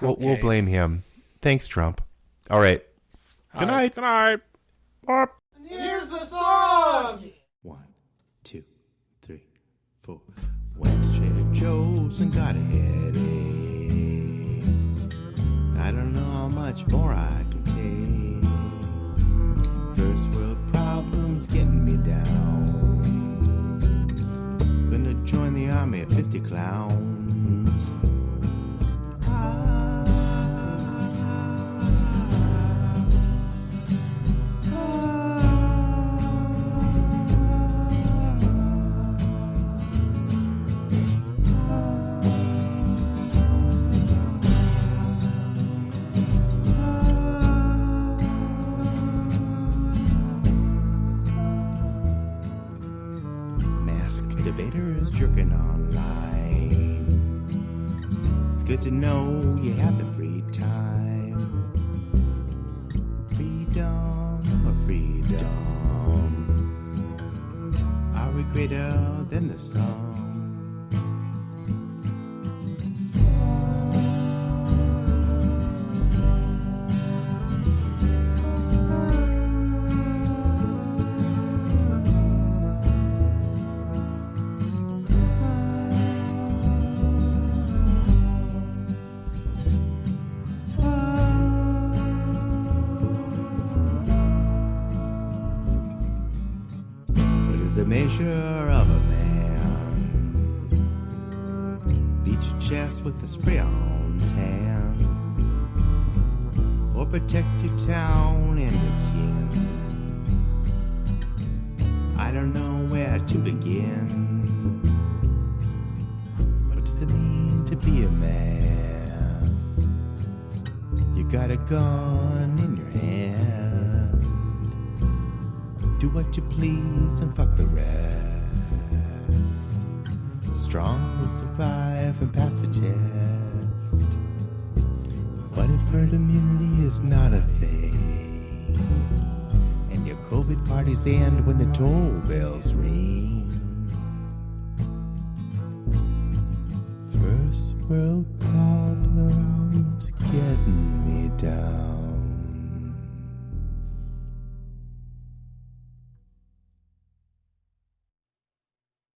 Speaker 1: We'll blame him. Thanks, Trump. All right. Good night.
Speaker 2: Good night.
Speaker 4: And here's the song.
Speaker 3: 1, 2, 3, 4. Went to Trader Joe's and got a headache. I don't know how much more I can take. First world problems getting me down. Gonna join the army of 50 clowns. Debaters jerking online. It's good to know you have the free time. Freedom or freedom. Are we greater than the sun? The measure of a man. Beat your chest with the spray on tan, or protect your town and your kin. I don't know where to begin. What does it mean to be a man? You got a gun in your hand. Do what you please and fuck the rest. The strong will survive and pass the test. What if herd immunity is not a thing? And your COVID parties end when the toll bells ring. First world problems getting me down.